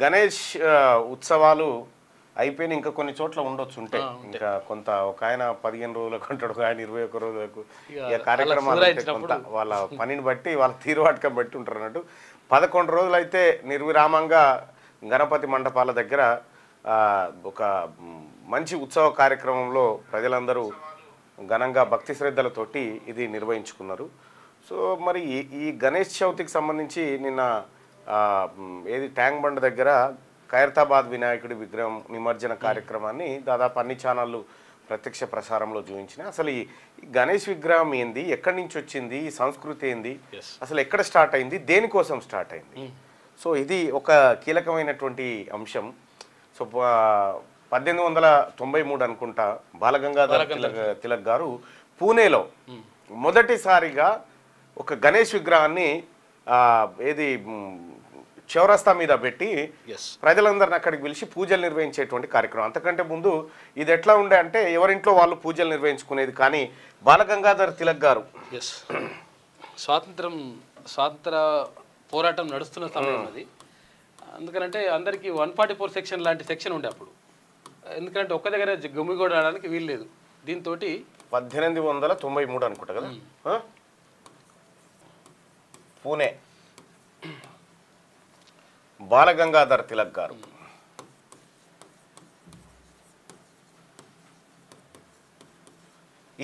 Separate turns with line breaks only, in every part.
గణేష్ ఉత్సవాలు అయిపోయిన ఇంకా కొన్ని చోట్ల ఉండొచ్చు ఉంటాయి. ఇంకా కొంత ఒక ఆయన 15 రోజులకు అంటాడు, ఒక ఆయన 21 రోజులకు. ఇక కార్యక్రమాలు కొంత వాళ్ళ పనిని బట్టి వాళ్ళ తీరువాటకం బట్టి ఉంటారు అన్నట్టు. 11 రోజులు అయితే నిర్విరామంగా గణపతి మండపాల దగ్గర ఒక మంచి ఉత్సవ కార్యక్రమంలో ప్రజలందరూ ఘనంగా భక్తి శ్రద్ధలతోటి ఇది నిర్వహించుకున్నారు. సో మరి ఈ గణేష్ చవితికి సంబంధించి నిన్న ఏది ట్యాంక్ బండ్ దగ్గర ఖైరతాబాద్ వినాయకుడి విగ్రహం నిమజ్జన కార్యక్రమాన్ని దాదాపు అన్ని ఛానళ్ళు ప్రత్యక్ష ప్రసారంలో చూపించినాయి. అసలు ఈ గణేష్ విగ్రహం ఏంది, ఎక్కడి నుంచి వచ్చింది, ఈ సంస్కృతి ఏంది, అసలు ఎక్కడ స్టార్ట్ అయింది, దేనికోసం స్టార్ట్ అయింది. సో ఇది ఒక కీలకమైనటువంటి అంశం. సో 1893 అనుకుంటా బాలగంగాధర తిలక్ గారు పూణేలో మొదటిసారిగా ఒక గణేష్ విగ్రహాన్ని ఏది చౌరస్తా మీద పెట్టి ప్రజలందరిని అక్కడికి పిలిచి పూజలు నిర్వహించేటువంటి కార్యక్రమం. అంతకంటే ముందు ఇది ఎట్లా ఉండే అంటే ఎవరింట్లో వాళ్ళు పూజలు నిర్వహించుకునేది. కానీ బాలగంగాధర్ తిలక్ గారు
స్వాతంత్ర పోరాటం నడుస్తున్న సమయం అది. అందుకనంటే అందరికీ 144 సెక్షన్ లాంటి సెక్షన్ ఉండే అప్పుడు. ఎందుకంటే ఒక్క దగ్గర గుమ్మిగూడడానికి వీలు లేదు. దీంతో
1893 అనుకుంటా కదా పూణే బాలగంగాధర్ తిలక్ గారు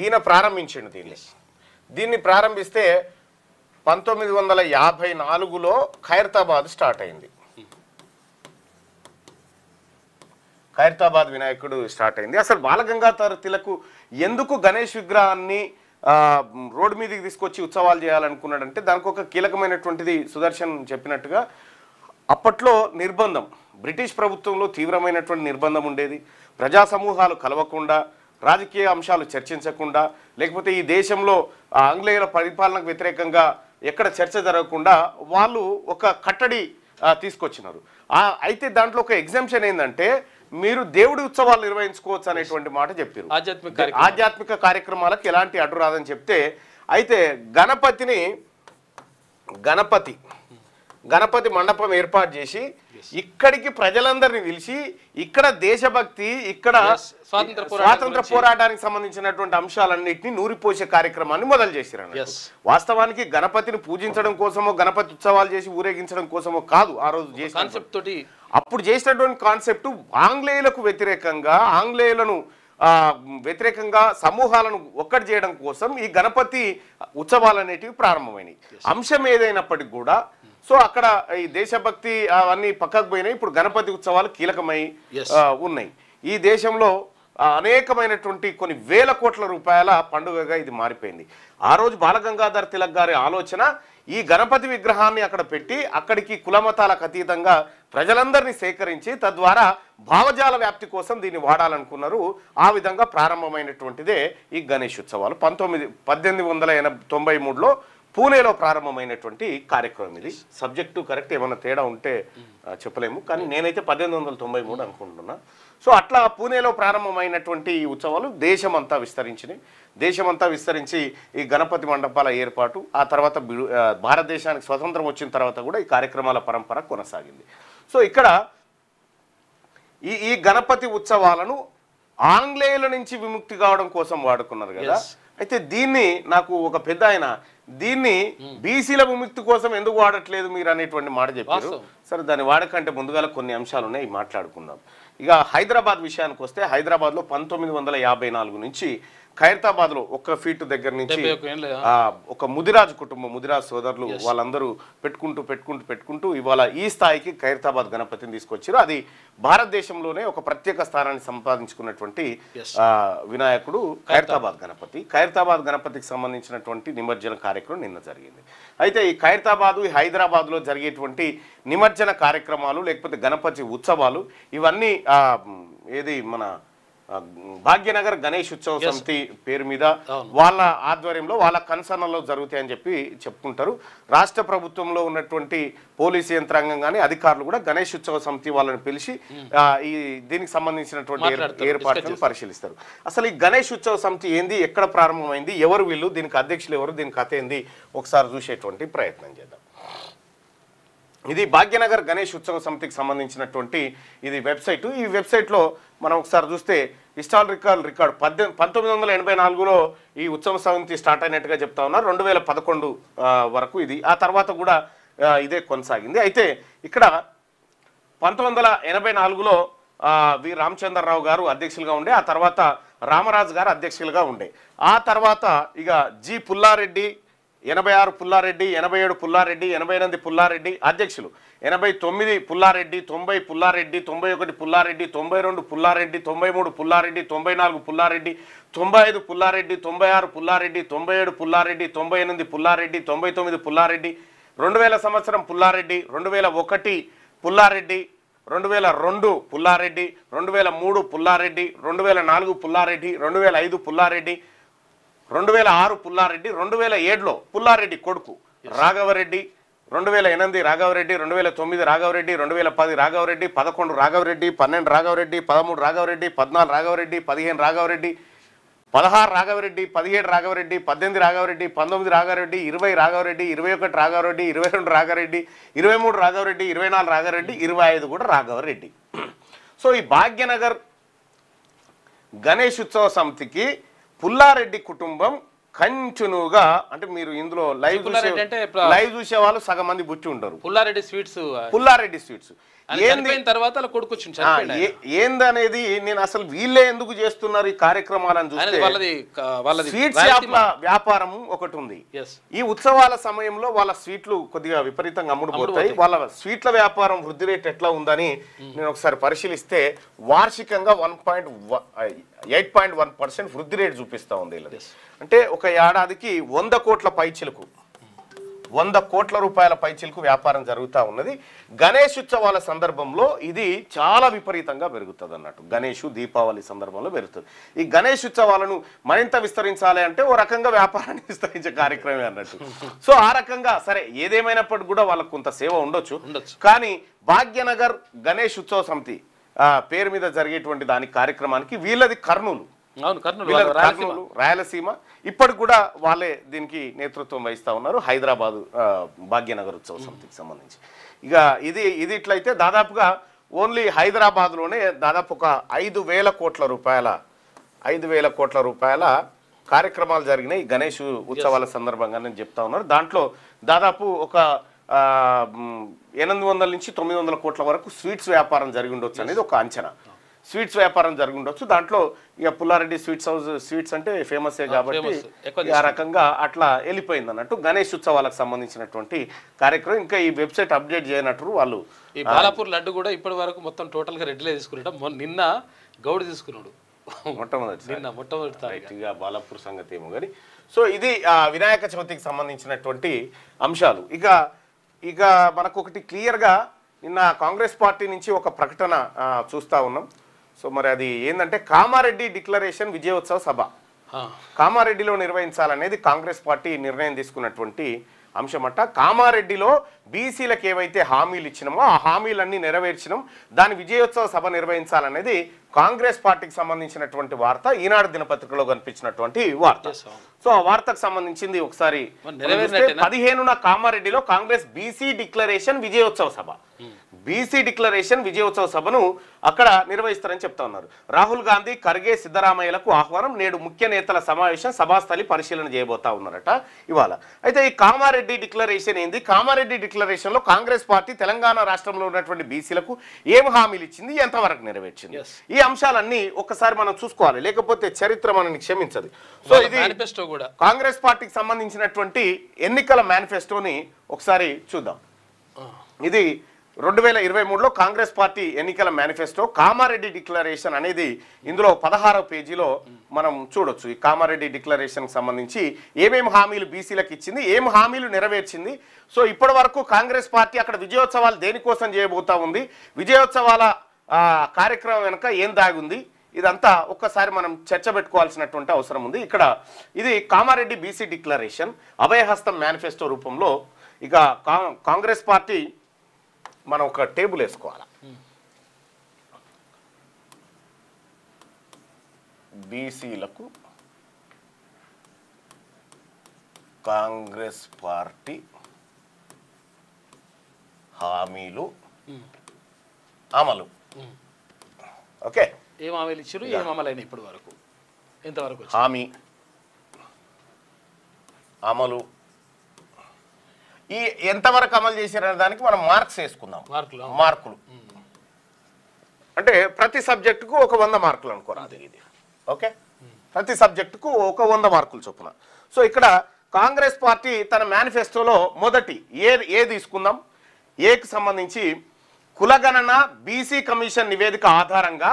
ఈయన ప్రారంభించిండు దీన్ని ప్రారంభిస్తే 1954లో ఖైరతాబాద్ స్టార్ట్ అయింది. ఖైరతాబాద్ వినాయకుడు స్టార్ట్ అయింది. అసలు బాలగంగాధర్ తిలక్ ఎందుకు గణేష్ విగ్రహాన్ని రోడ్డు మీదకి తీసుకొచ్చి ఉత్సవాలు చేయాలనుకున్నాడంటే దానికి ఒక కీలకమైనటువంటిది సుదర్శన్ చెప్పినట్టుగా అప్పట్లో నిర్బంధం, బ్రిటిష్ ప్రభుత్వంలో తీవ్రమైనటువంటి నిర్బంధం ఉండేది. ప్రజా సమూహాలు కలవకుండా, రాజకీయ అంశాలు చర్చించకుండా, లేకపోతే ఈ దేశంలో ఆంగ్లేయుల పరిపాలనకు వ్యతిరేకంగా ఎక్కడ చర్చ జరగకుండా వాళ్ళు ఒక కట్టడి తీసుకొచ్చినారు. అయితే దాంట్లో ఒక ఎగ్జామ్షన్ ఏంటంటే మీరు దేవుడి ఉత్సవాలు నిర్వహించుకోవచ్చు అనేటువంటి మాట చెప్పారు. ఆధ్యాత్మిక కార్యక్రమాలకు ఎలాంటి అడ్డు రాదని చెప్తే అయితే గణపతి మండపం ఏర్పాటు చేసి ఇక్కడికి ప్రజలందరినీ పిలిచి ఇక్కడ దేశభక్తి, ఇక్కడ స్వాతంత్ర పోరాటానికి సంబంధించినటువంటి అంశాలన్నింటినీ నూరిపోసే కార్యక్రమాన్ని మొదలు చేశారు. వాస్తవానికి గణపతిని పూజించడం కోసమో, గణపతి ఉత్సవాలు చేసి ఊరేగించడం కోసమో కాదు ఆ రోజు చేసిన. అప్పుడు చేసినటువంటి కాన్సెప్ట్ ఆంగ్లేయులకు వ్యతిరేకంగా, ఆంగ్లేయులను వ్యతిరేకంగా సమూహాలను ఒక్కటి చేయడం కోసం ఈ గణపతి ఉత్సవాలు అనేటివి ప్రారంభమైనవి. అంశం ఏదైనప్పటికీ కూడా సో అక్కడ ఈ దేశభక్తి అవన్నీ పక్కకు పోయినాయి. ఇప్పుడు గణపతి ఉత్సవాలు కీలకమై ఉన్నాయి. ఈ దేశంలో అనేకమైనటువంటి కొన్ని వేల కోట్ల రూపాయల పండుగగా ఇది మారిపోయింది. ఆ రోజు బాలగంగాధర్ తిలక్ గారి ఆలోచన ఈ గణపతి విగ్రహాన్ని అక్కడ పెట్టి అక్కడికి కులమతాలకు అతీతంగా ప్రజలందరినీ సేకరించి తద్వారా భావజాల వ్యాప్తి కోసం దీన్ని వాడాలనుకున్నారు. ఆ విధంగా ప్రారంభమైనటువంటిదే ఈ గణేష్ ఉత్సవాలు. 1893లో పూణేలో ప్రారంభమైనటువంటి కార్యక్రమం ఇది. సబ్జెక్టు కరెక్ట్, ఏమైనా తేడా ఉంటే చెప్పలేము, కానీ నేనైతే 1893 అనుకుంటున్నా. సో అట్లా పూణేలో ప్రారంభమైనటువంటి ఈ ఉత్సవాలు దేశమంతా విస్తరించి ఈ గణపతి మండపాల ఏర్పాటు, ఆ తర్వాత భారతదేశానికి స్వతంత్రం వచ్చిన తర్వాత కూడా ఈ కార్యక్రమాల పరంపర కొనసాగింది. సో ఇక్కడ ఈ గణపతి ఉత్సవాలను ఆంగ్లేయుల నుంచి విముక్తి కావడం కోసం వాడుకున్నారు కదా. అయితే దీన్ని నాకు ఒక పెద్ద ఆయన దీన్ని బీసీల విముక్తి కోసం ఎందుకు వాడట్లేదు మీరు అనేటువంటి మాట చెప్పారు. సరే, దాన్ని వాడకంటే ముందుగా కొన్ని అంశాలు ఉన్నాయి, మాట్లాడుకుందాం. ఇక హైదరాబాద్ విషయానికి వస్తే హైదరాబాద్లో 1954 నుంచి ఖైరతాబాద్లో 1 ఫీట్ దగ్గర నుంచి ఒక ముదిరాజు కుటుంబం, ముదిరాజు సోదరులు వాళ్ళందరూ పెట్టుకుంటూ ఇవాళ ఈ స్థాయికి ఖైరతాబాద్ గణపతిని తీసుకొచ్చారు. అది భారతదేశంలోనే ఒక ప్రత్యేక స్థానాన్ని సంపాదించుకున్నటువంటి వినాయకుడు ఖైరతాబాద్ గణపతి. ఖైరతాబాద్ గణపతికి సంబంధించినటువంటి నిమజ్జన కార్యక్రమం నిన్న జరిగింది. అయితే ఈ ఖైరతాబాదు, ఈ హైదరాబాద్లో జరిగేటువంటి నిమజ్జన కార్యక్రమాలు లేకపోతే గణపతి ఉత్సవాలు ఇవన్నీ ఏది మన భాగ్యనగర్ గణేష్ ఉత్సవ సమితి పేరు మీద వాళ్ళ ఆధ్వర్యంలో వాళ్ళ కన్సర్న్లో జరుగుతాయని చెప్పుకుంటారు. రాష్ట్ర ప్రభుత్వంలో ఉన్నటువంటి పోలీసు యంత్రాంగం కానీ అధికారులు కూడా గణేష్ ఉత్సవ సమితి వాళ్ళని పిలిచి ఈ దీనికి సంబంధించినటువంటి ఏర్పాట్లను పరిశీలిస్తారు. అసలు ఈ గణేష్ ఉత్సవ సమితి ఏంది, ఎక్కడ ప్రారంభమైంది, ఎవరు వీళ్ళు, దీనికి అధ్యక్షులు ఎవరు, దీని కథ ఏంది ఒకసారి చూసేటువంటి ప్రయత్నం చేద్దాం. ఇది భాగ్యనగర్ గణేష్ ఉత్సవ సమితికి సంబంధించినటువంటి ఇది వెబ్సైటు. ఈ వెబ్సైట్లో మనం ఒకసారి చూస్తే హిస్టారికల్ రికార్డ్ 1984లో ఈ ఉత్సవ సమితి స్టార్ట్ అయినట్టుగా చెప్తా ఉన్నారు. 2011 వరకు ఇది, ఆ తర్వాత కూడా ఇదే కొనసాగింది. అయితే ఇక్కడ 1984లో వి రామచంద్రరావు గారు అధ్యక్షులుగా ఉండే, ఆ తర్వాత రామరాజు గారు అధ్యక్షులుగా ఉండే, ఆ తర్వాత ఇక జి పుల్లారెడ్డి 86 పుల్లారెడ్డి, 87 పుల్లారెడ్డి, 88 పుల్లారెడ్డి అధ్యక్షులు, 89 పుల్లారెడ్డి, 90 పుల్లారెడ్డి, 91 పుల్లారెడ్డి, 92 పుల్లారెడ్డి, 93 పుల్లారెడ్డి, 94 పుల్లారెడ్డి, 95 పుల్లారెడ్డి, 96 పుల్లారెడ్డి, 97 పుల్లారెడ్డి, 98 పుల్లారెడ్డి, 99 పుల్లారెడ్డి, 2000 సంవత్సరం పుల్లారెడ్డి, 2001 పుల్లారెడ్డి, 2002 పుల్లారెడ్డి, 2003 పుల్లారెడ్డి, 2004 పుల్లారెడ్డి, 2005 పుల్లారెడ్డి, 2006 పుల్లారెడ్డి, 2007లో పుల్లారెడ్డి కొడుకు రాఘవరెడ్డి, 2008 రాఘవరెడ్డి, 2009 రాఘవరెడ్డి, 2010 రాఘవరెడ్డి, 11 రాఘవరెడ్డి, 12 రాఘవరెడ్డి, 13 రాఘవరెడ్డి, 14 రాఘవరెడ్డి, 15 రాఘవరెడ్డి, 16 రాఘవరెడ్డి, 17 రాఘవరెడ్డి, 18 రాఘవరెడ్డి, 19 రాఘవరెడ్డి, 20 రాఘవరెడ్డి, 21 రాఘవరెడ్డి, 22 రాఘవరెడ్డి, 23 రాఘవరెడ్డి, 24 రాఘవరెడ్డి, 25 కూడా రాఘవరెడ్డి. సో ఈ భాగ్యనగర్ గణేష్ ఉత్సవ సమితికి పుల్లారెడ్డి కుటుంబం కంటిన్యూగా, అంటే మీరు ఇందులో లైవ్ చూసే వాళ్ళు సగం మంది బుచ్చి ఉంటారు.
పుల్లారెడ్డి స్వీట్స్ తర్వాత
ఏందనేది నేను అసలు వీళ్ళే ఎందుకు చేస్తున్నారు ఈ కార్యక్రమాలను చూస్తే, స్వీట్స్ వ్యాపారం ఒకటి ఉంది. ఈ ఉత్సవాల సమయంలో వాళ్ళ స్వీట్లు కొద్దిగా విపరీతంగా అమ్ముడుపోతాయి. వాళ్ళ స్వీట్ల వ్యాపారం వృద్ధి రేట్ ఎట్లా ఉందని నేను ఒకసారి పరిశీలిస్తే వార్షికంగా 8.1% వృద్ధి రేటు చూపిస్తా ఉంది. అంటే ఒక ఏడాదికి 100 కోట్ల పైచిలకు 100 కోట్ల రూపాయల పైచిలకు వ్యాపారం జరుగుతూ ఉన్నది. గణేష్ ఉత్సవాల సందర్భంలో ఇది చాలా విపరీతంగా పెరుగుతుంది అన్నట్టు. గణేష్ దీపావళి సందర్భంలో పెరుగుతుంది. ఈ గణేష్ ఉత్సవాలను మరింత విస్తరించాలి అంటే ఓ రకంగా వ్యాపారాన్ని విస్తరించే కార్యక్రమం అన్నట్టు. సో ఆ రకంగా సరే ఏదేమైనప్పటికీ కూడా వాళ్ళకు కొంత సేవ ఉండొచ్చు. కానీ భాగ్యనగర్ గణేష్ ఉత్సవ సమితి పేరు మీద జరిగేటువంటి దాని కార్యక్రమానికి వీళ్ళది కర్నూలు, రాయలసీమ. ఇప్పటికి కూడా వాళ్ళే దీనికి నేతృత్వం వహిస్తూ ఉన్నారు, హైదరాబాదు భాగ్యనగర్ ఉత్సవ సమితికి సంబంధించి. ఇక ఇది ఇట్లయితే దాదాపుగా ఓన్లీ హైదరాబాద్లోనే దాదాపు ఒక 5,000 కోట్ల రూపాయల కార్యక్రమాలు జరిగినాయి గణేష్ ఉత్సవాల సందర్భంగా నేను చెప్తా ఉన్నారు. దాంట్లో దాదాపు ఒక 800 నుంచి 900 కోట్ల వరకు స్వీట్స్ వ్యాపారం జరిగి ఉండొచ్చు అనేది ఒక అంచనా. స్వీట్స్ వ్యాపారం జరిగి ఉండొచ్చు. దాంట్లో ఇక పుల్లారెడ్డి స్వీట్స్ అంటే ఫేమసే కాబట్టి ఆ రకంగా అట్లా వెళ్ళిపోయింది అన్నట్టు గణేష్ ఉత్సవాలకు సంబంధించినటువంటి కార్యక్రమం. ఇంకా ఈ వెబ్సైట్ అప్డేట్ చేయనట్టు వాళ్ళు.
ఈ బాలాపూర్ లడ్డు కూడా ఇప్పటి వరకు మొత్తం టోటల్ గా రెడ్డిలే తీసుకున్నాడు. నిన్న గౌడ్ తీసుకున్నాడు మొట్టమొదటి
బాలాపూర్ సంగతి ఏమో కానీ. సో ఇది వినాయక చవితికి సంబంధించినటువంటి అంశాలు. ఇక మనకు ఒకటి క్లియర్గా నిన్న కాంగ్రెస్ పార్టీ నుంచి ఒక ప్రకటన చూస్తూ ఉన్నాం. సో మరి అది ఏంటంటే కామారెడ్డి డిక్లరేషన్ విజయోత్సవ సభ కామారెడ్డిలో నిర్వహించాలనేది కాంగ్రెస్ పార్టీ నిర్ణయం తీసుకున్నటువంటి అంశమట. కామారెడ్డిలో బీసీలకు ఏవైతే హామీలు ఇచ్చినామో ఆ హామీలన్నీ నెరవేర్చినాం, దాని విజయోత్సవ సభ నిర్వహించాలనేది కాంగ్రెస్ పార్టీకి సంబంధించినటువంటి వార్త, ఈనాడు దినపత్రికలో కనిపించినటువంటి వార్త. సో ఆ వార్తకు సంబంధించింది ఒకసారి 15న కామారెడ్డిలో కాంగ్రెస్ బీసీ డిక్లరేషన్ విజయోత్సవ సభ సభను అక్కడ నిర్వహిస్తారని చెప్తా ఉన్నారు. రాహుల్ గాంధీ, ఖర్గే, సిద్ధరామయ్యలకు ఆహ్వానం, నేడు ముఖ్య నేతల సమావేశం, సభాస్థలి పరిశీలన చేయబోతా ఉన్నారట ఇవాళ. అయితే ఈ కామారెడ్డి డిక్లరేషన్ ఏంది? కామారెడ్డి డిక్లరేషన్ లో కాంగ్రెస్ పార్టీ తెలంగాణ రాష్ట్రంలో ఉన్నటువంటి బీసీలకు ఏం హామీలు ఇచ్చింది, ఎంతవరకు నెరవేర్చింది, ఈ అంశాలన్నీ ఒక్కసారి మనం చూసుకోవాలి, లేకపోతే చరిత్ర మనల్ని క్షమించదు. సో ఇది కాంగ్రెస్ పార్టీకి సంబంధించినటువంటి ఎన్నికల మేనిఫెస్టోని ఒకసారి చూద్దాం. ఇది 2023లో కాంగ్రెస్ పార్టీ ఎన్నికల మేనిఫెస్టో కామారెడ్డి డిక్లరేషన్ అనేది ఇందులో 16వ పేజీలో మనం చూడొచ్చు. ఈ కామారెడ్డి డిక్లరేషన్కి సంబంధించి ఏమేమి హామీలు బీసీలకు ఇచ్చింది, ఏం హామీలు నెరవేర్చింది. సో ఇప్పటి వరకు కాంగ్రెస్ పార్టీ అక్కడ విజయోత్సవాలు దేనికోసం చేయబోతా ఉంది, విజయోత్సవాల కార్యక్రమం వెనుక ఏం దాగుంది, ఇదంతా ఒక్కసారి మనం చర్చ పెట్టుకోవాల్సినటువంటి అవసరం ఉంది. ఇక్కడ ఇది కామారెడ్డి బీసీ డిక్లరేషన్ అభయహస్తం మేనిఫెస్టో రూపంలో. ఇక కాంగ్రెస్ పార్టీ మనం ఒక టేబుల్ వేసుకోవాలి. బీసీలకు కాంగ్రెస్ పార్టీ హామీలు అమలు. ఓకే,
ఏం హామీలు ఇచ్చారు, ఏం అమలైన ఇప్పటి వరకు ఎంతవరకు?
హామీ అమలు ఈ ఎంతవరకు అమలు చేశారనే దానికి మనం మార్క్స్ వేసుకుందాం. మార్కులు అంటే ప్రతి సబ్జెక్టుకు ఒక 100 మార్కులు అనుకోరాదు ఇది. ఓకే, ప్రతి సబ్జెక్టుకు ఒక 100 మార్కులు చొప్పున. సో ఇక్కడ కాంగ్రెస్ పార్టీ తన మేనిఫెస్టోలో మొదటి ఏ తీసుకుందాం, ఏకి సంబంధించి కులగణన బీసీ కమిషన్ నివేదిక ఆధారంగా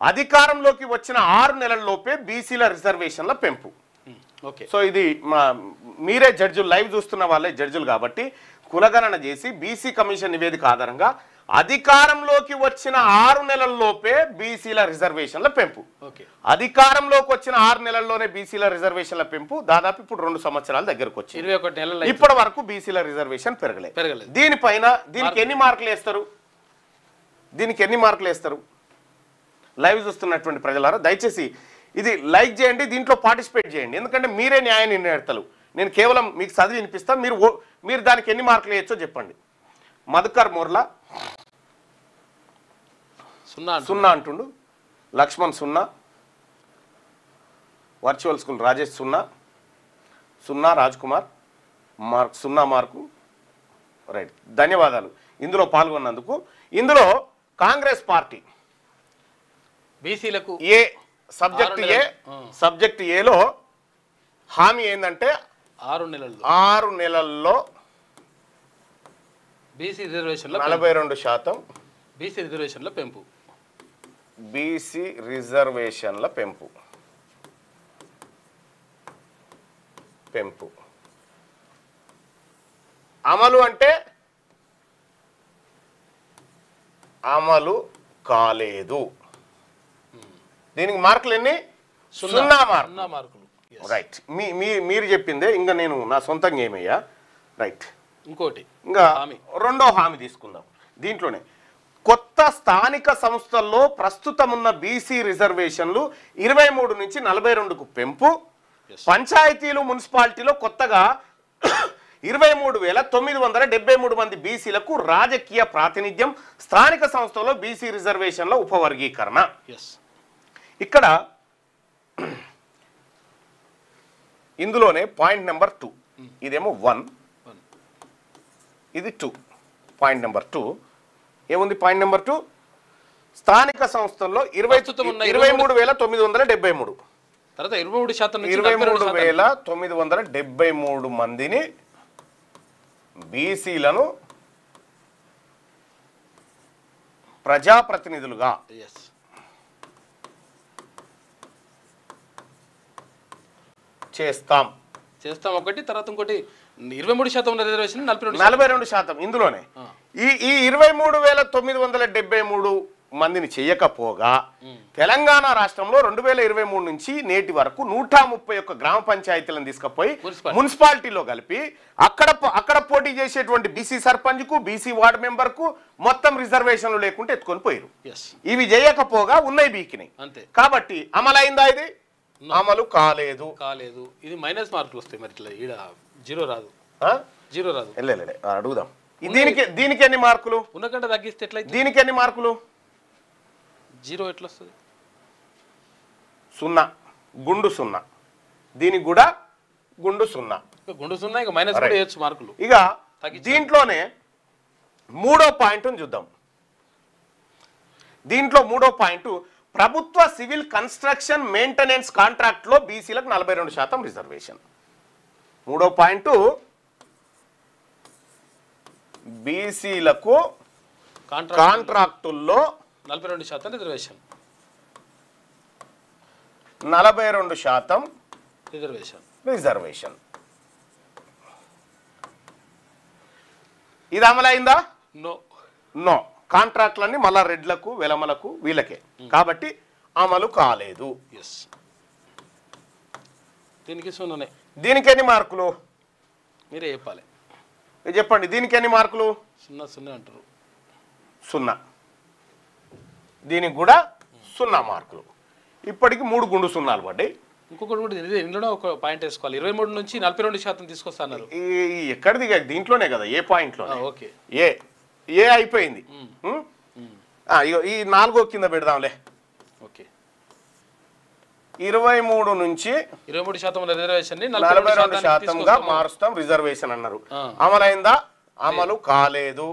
అధికారంలోకి వచ్చిన 6 నెలల్లోపే బీసీల రిజర్వేషన్ల పెంపు.
ఓకే,
సో ఇది మీరే జడ్జిలు, లైవ్ చూస్తున్న వాళ్ళే జడ్జిలు కాబట్టి కులగణన చేసి బీసీ కమిషన్ నివేదిక ఆధారంగా అధికారంలోకి వచ్చిన 6 నెలల్లోపే బీసీల రిజర్వేషన్ల పెంపు. అధికారంలోకి వచ్చిన 6 నెలల్లోనే బీసీల రిజర్వేషన్ల పెంపు. దాదాపు ఇప్పుడు 2 సంవత్సరాల దగ్గరకు వచ్చి
21 నెలలు
ఇప్పటి వరకు బీసీల రిజర్వేషన్ పెరగలేదు. దీనిపైన దీనికి ఎన్ని మార్కులు వేస్తారు? లైవ్ చూస్తున్నటువంటి ప్రజలారా దయచేసి ఇది లైక్ చేయండి, దీంట్లో పార్టిసిపేట్ చేయండి. ఎందుకంటే మీరే న్యాయ నిర్ణేతలు. నేను కేవలం మీకు చదివి వినిపిస్తాను, మీరు దానికి ఎన్ని మార్కులు వేయచ్చో చెప్పండి. మధుకర్ మోర్లా 0 అంటుండు, Laxman 0, virtual school Rajesh 0, Raj Kumar 0 mark. Right, ధన్యవాదాలు ఇందులో పాల్గొన్నందుకు. ఇందులో కాంగ్రెస్ పార్టీ
బీసీలకు
సబ్జెక్ట్ ఏలో హామీ ఏంటంటే
6
నెలల్లో
బీసీ రిజర్వేషన్ల
42%
బీసీ రిజర్వేషన్ల పెంపు.
అమలు అంటే అమలు కాలేదు. దీనికి మార్కులు ఎన్ని? 0 మార్కులు. రైట్, మీరు చెప్పిందే. ఇంకా నేను నా సొంతంగా ఏమయ్యా. రైట్,
ఇంకోటి
ఇంకా రెండో హామీ తీసుకుందాం. దీంట్లోనే కొత్త స్థానిక సంస్థల్లో ప్రస్తుతం ఉన్న బీసీ రిజర్వేషన్లు 23 నుంచి 42కు పెంపు. పంచాయతీలు మున్సిపాలిటీలో కొత్తగా 23,973 మంది బీసీలకు రాజకీయ ప్రాతినిధ్యం. స్థానిక సంస్థల్లో బీసీ రిజర్వేషన్ల ఉపవర్గీకరణ. ఇక్కడ ఇందులోనే పాయింట్ నెంబర్ 2, ఇదేమో 1, ఇది 2. పాయింట్ నెంబర్ 2 ఏముంది? పాయింట్ నెంబర్ 2 స్థానిక సంస్థల్లో 23,973
తర్వాత
23,973 మందిని బీసీలను ప్రజాప్రతినిధులుగా చేస్తాం.
ఒకటి, తర్వాత ఇంకోటి 23% రిజర్వేషన్
42%. ఇందులోనే ఈ 23,973 మందిని చేయకపోగా తెలంగాణ రాష్ట్రంలో 2023 నుంచి నేటి వరకు 131 గ్రామ పంచాయతీలను తీసుకుపోయి మున్సిపాలిటీలో కలిపి అక్కడ పోటీ చేసేటువంటి బీసీ సర్పంచ్కు, బీసీ వార్డు మెంబర్కు మొత్తం రిజర్వేషన్లు లేకుంటే ఎత్తుకొని పోయారు. ఇవి చేయకపోగా ఉన్నాయి బీకినాయి. కాబట్టి అమలైందా? ఇది అమలు కాలేదు.
ఇది మైనస్ మార్కులు వస్తాయి. మరి ఇట్లా ఈడ 0 రాదు.
అడుగుదాం. దీనికి ఎన్ని మార్కులు?
ఉన్నకంటే తగ్గిస్తే ఎట్లా?
దీనికి ఎన్ని మార్కులు?
0 ఎట్లా వస్తుంది?
0, గుండు 0. దీనికి కూడా గుండు 0.
ఇక మైనస్ కూడా వేయచ్చు మార్కులు.
ఇక దీంట్లోనే మూడో పాయింట్ చూద్దాం. దీంట్లో మూడో పాయింట్, ప్రభుత్వ సివిల్ కన్స్ట్రక్షన్ మెయింటెనెన్స్ కాంట్రాక్ట్ లో బీసీలకు 42% రిజర్వేషన్. మూడో పాయింట్, బీసీలకు కాంట్రాక్టుల్లో
42% రిజర్వేషన్.
42% రిజర్వేషన్. ఇది అమలైందా? నో. కాంట్రాక్ట్లన్నీ మళ్ళా రెడ్లకు, వెలమలకు, వీళ్ళకే. కాబట్టి అమలు కాలేదు. దీనికి ఎన్ని మార్కులు?
మీరే చెప్పాలి.
చెప్పండి, దీనికి ఎన్ని మార్కులు?
0 అంటారు.
0. దీనికి కూడా 0 మార్కులు. ఇప్పటికి 3 గుండు 0 పడ్డాయి.
ఇంకొకటి కూడా ఇందులో ఒక పాయింట్ వేసుకోవాలి. 23 నుంచి 42% తీసుకొస్తున్నారు.
ఎక్కడిది? దీంట్లోనే కదా, ఏ పాయింట్లో.
ఓకే,
ఏ ఏ అయిపోయింది. ఇగో ఈ 4 కింద పెడదాంలే.
ఓకే
23 నుంచి
23% రిజర్వేషన్
42%గా మారుస్తాం రిజర్వేషన్ అన్నారు. అమలైందా? అమలు కాలేదు.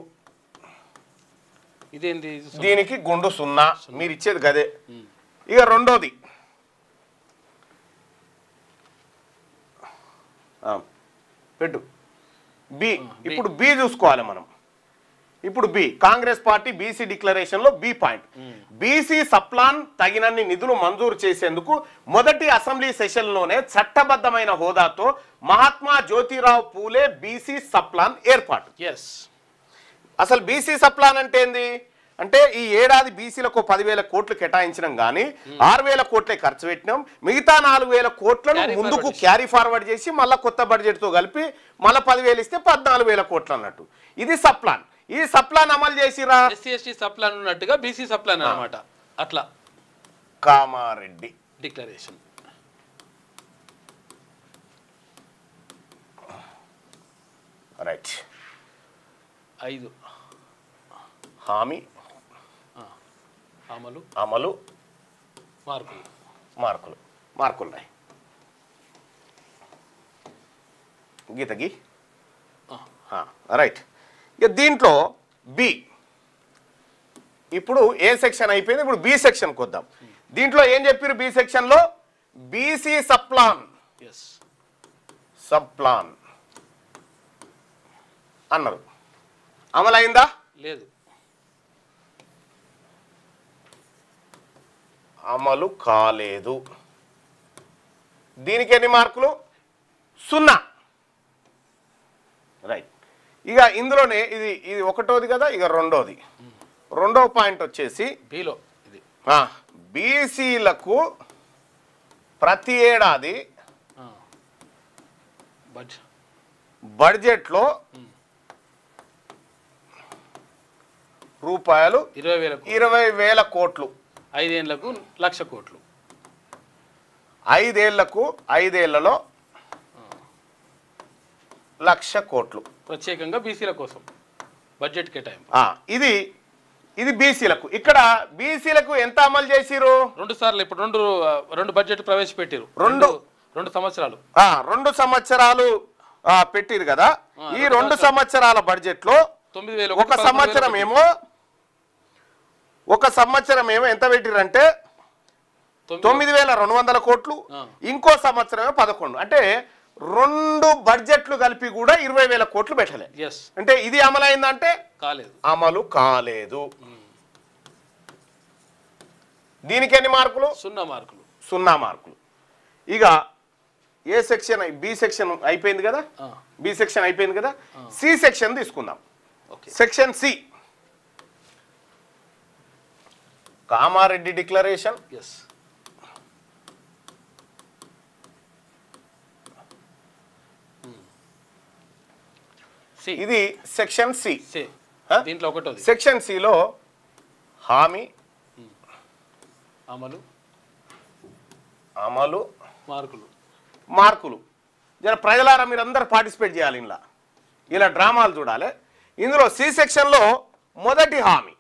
ఇదేంటి?
దీనికి గుండు 0. మీరు ఇచ్చేది గదే. ఇక రెండోది పెట్టు బి. ఇప్పుడు బి చూసుకోవాలి మనం. ఇప్పుడు B Congress party BC declaration లో బి పాయింట్, బీసీ సప్లాన్ తగినన్ని నిధులు మంజూరు చేసేందుకు మొదటి అసెంబ్లీ సెషన్ లోనే చట్టబద్ధమైన హోదాతో మహాత్మా జ్యోతిరావు పూలే బీసీ సప్లాన్ ఏర్పాటు. అసలు బీసీ సప్లాన్ అంటే ఏంది అంటే ఈ ఏడాది బీసీలకు 10,000 కోట్లు కేటాయించడం కానీ 6,000 కోట్లే ఖర్చు పెట్టినాం, మిగతా 4,000 కోట్లను ముందుకు క్యారీ ఫార్వర్డ్ చేసి మళ్ళీ కొత్త బడ్జెట్ తో కలిపి మళ్ళీ 10,000 ఇస్తే 14,000 కోట్లు అన్నట్టు. ఇది సప్లాన్. ఈ సప్లాన్ అమలు చేసిరా?
ఎస్సీ ఎస్టీ సప్లాన్ ఉన్నట్టుగా బీసీ సప్లాన్ అన్నమాట. అట్లా
కామారెడ్డి
డిక్లరేషన్.
రైట్.
5
హామీ అమలు మార్కులు గీతకి రైట్. ఇక దీంట్లో బి ఇప్పుడు ఏ సెక్షన్ అయిపోయింది, ఇప్పుడు బి సెక్షన్కి వద్దాం. దీంట్లో ఏం చెప్పారు? బి సెక్షన్లో బీసీ సప్లాన్ అన్నారు. అమలైందా?
లేదు.
అమలు కాలేదు. దీనికి ఎన్ని మార్కులు? 0. రైట్. ఇక ఇందులోనే ఇది ఒకటోది కదా. ఇక రెండో పాయింట్ వచ్చేసి
బిలో ఇది
బీసీలకు ప్రతి ఏడాది బడ్జెట్లో రూపాయలు 20,000 కోట్లు,
5 ఏళ్లకు 1,00,000 కోట్లు,
5 ఏళ్లలో 1,00,000 కోట్లు
ప్రత్యేకంగా బీసీల కోసం బడ్జెట్ కేటాయింపు.
ఇది బీసీలకు. ఇక్కడ బీసీలకు ఎంత అమలు చేసిరు?
2 సార్లు. ఇప్పుడు రెండు బడ్జెట్ ప్రవేశపెట్టారు. 2 సంవత్సరాలు
2 సంవత్సరాలు పెట్టిరు కదా. ఈ 2 సంవత్సరాల బడ్జెట్ లో
9,000
ఒక సంవత్సరం ఏమో ఎంత పెట్టిరంటే 9,200 కోట్లు, ఇంకో సంవత్సరమే 11. అంటే 2 బడ్జెట్లు కలిపి కూడా 20,000 కోట్లు పెట్టలే. అంటే ఇది అమలైందంటే
కాలేదు.
అమలు కాలేదు. దీనికి ఎన్ని మార్కులు?
0 మార్కులు.
0 మార్కులు. ఇక ఏ సెక్షన్? బి సెక్షన్ అయిపోయింది కదా. బి సెక్షన్ అయిపోయింది కదా. సి సెక్షన్ తీసుకుందాం. Section C Kamareddy declaration. ఇది సెక్షన్ సి.
దీంట్లో ఒకటో
సెక్షన్ సిలో హామీ అమలు మార్కులు. జర ప్రజలారా మీరందరూ పార్టిసిపేట్ చేయాలి. ఇలా డ్రామాలు చూడాలి. ఇందులో సి సెక్షన్లో మొదటి హామీ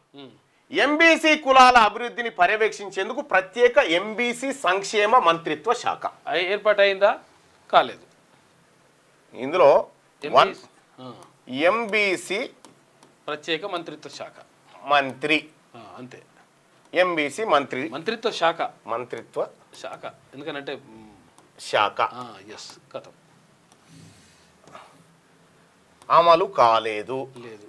ఎంబీసీ కులాల అభివృద్ధిని పర్యవేక్షించేందుకు ప్రత్యేక ఎంబీసీ సంక్షేమ మంత్రిత్వ శాఖ
ఏర్పాటైందా? కాలేదు.
ఇందులో ఎంబీసీ
ప్రత్యేక మంత్రిత్వ శాఖ
మంత్రి
అంతే.
ఎంబీసీ మంత్రిత్వ శాఖ
ఎందుకంటే
శాఖ
కథం.
అమలు కాలేదు.
లేదు.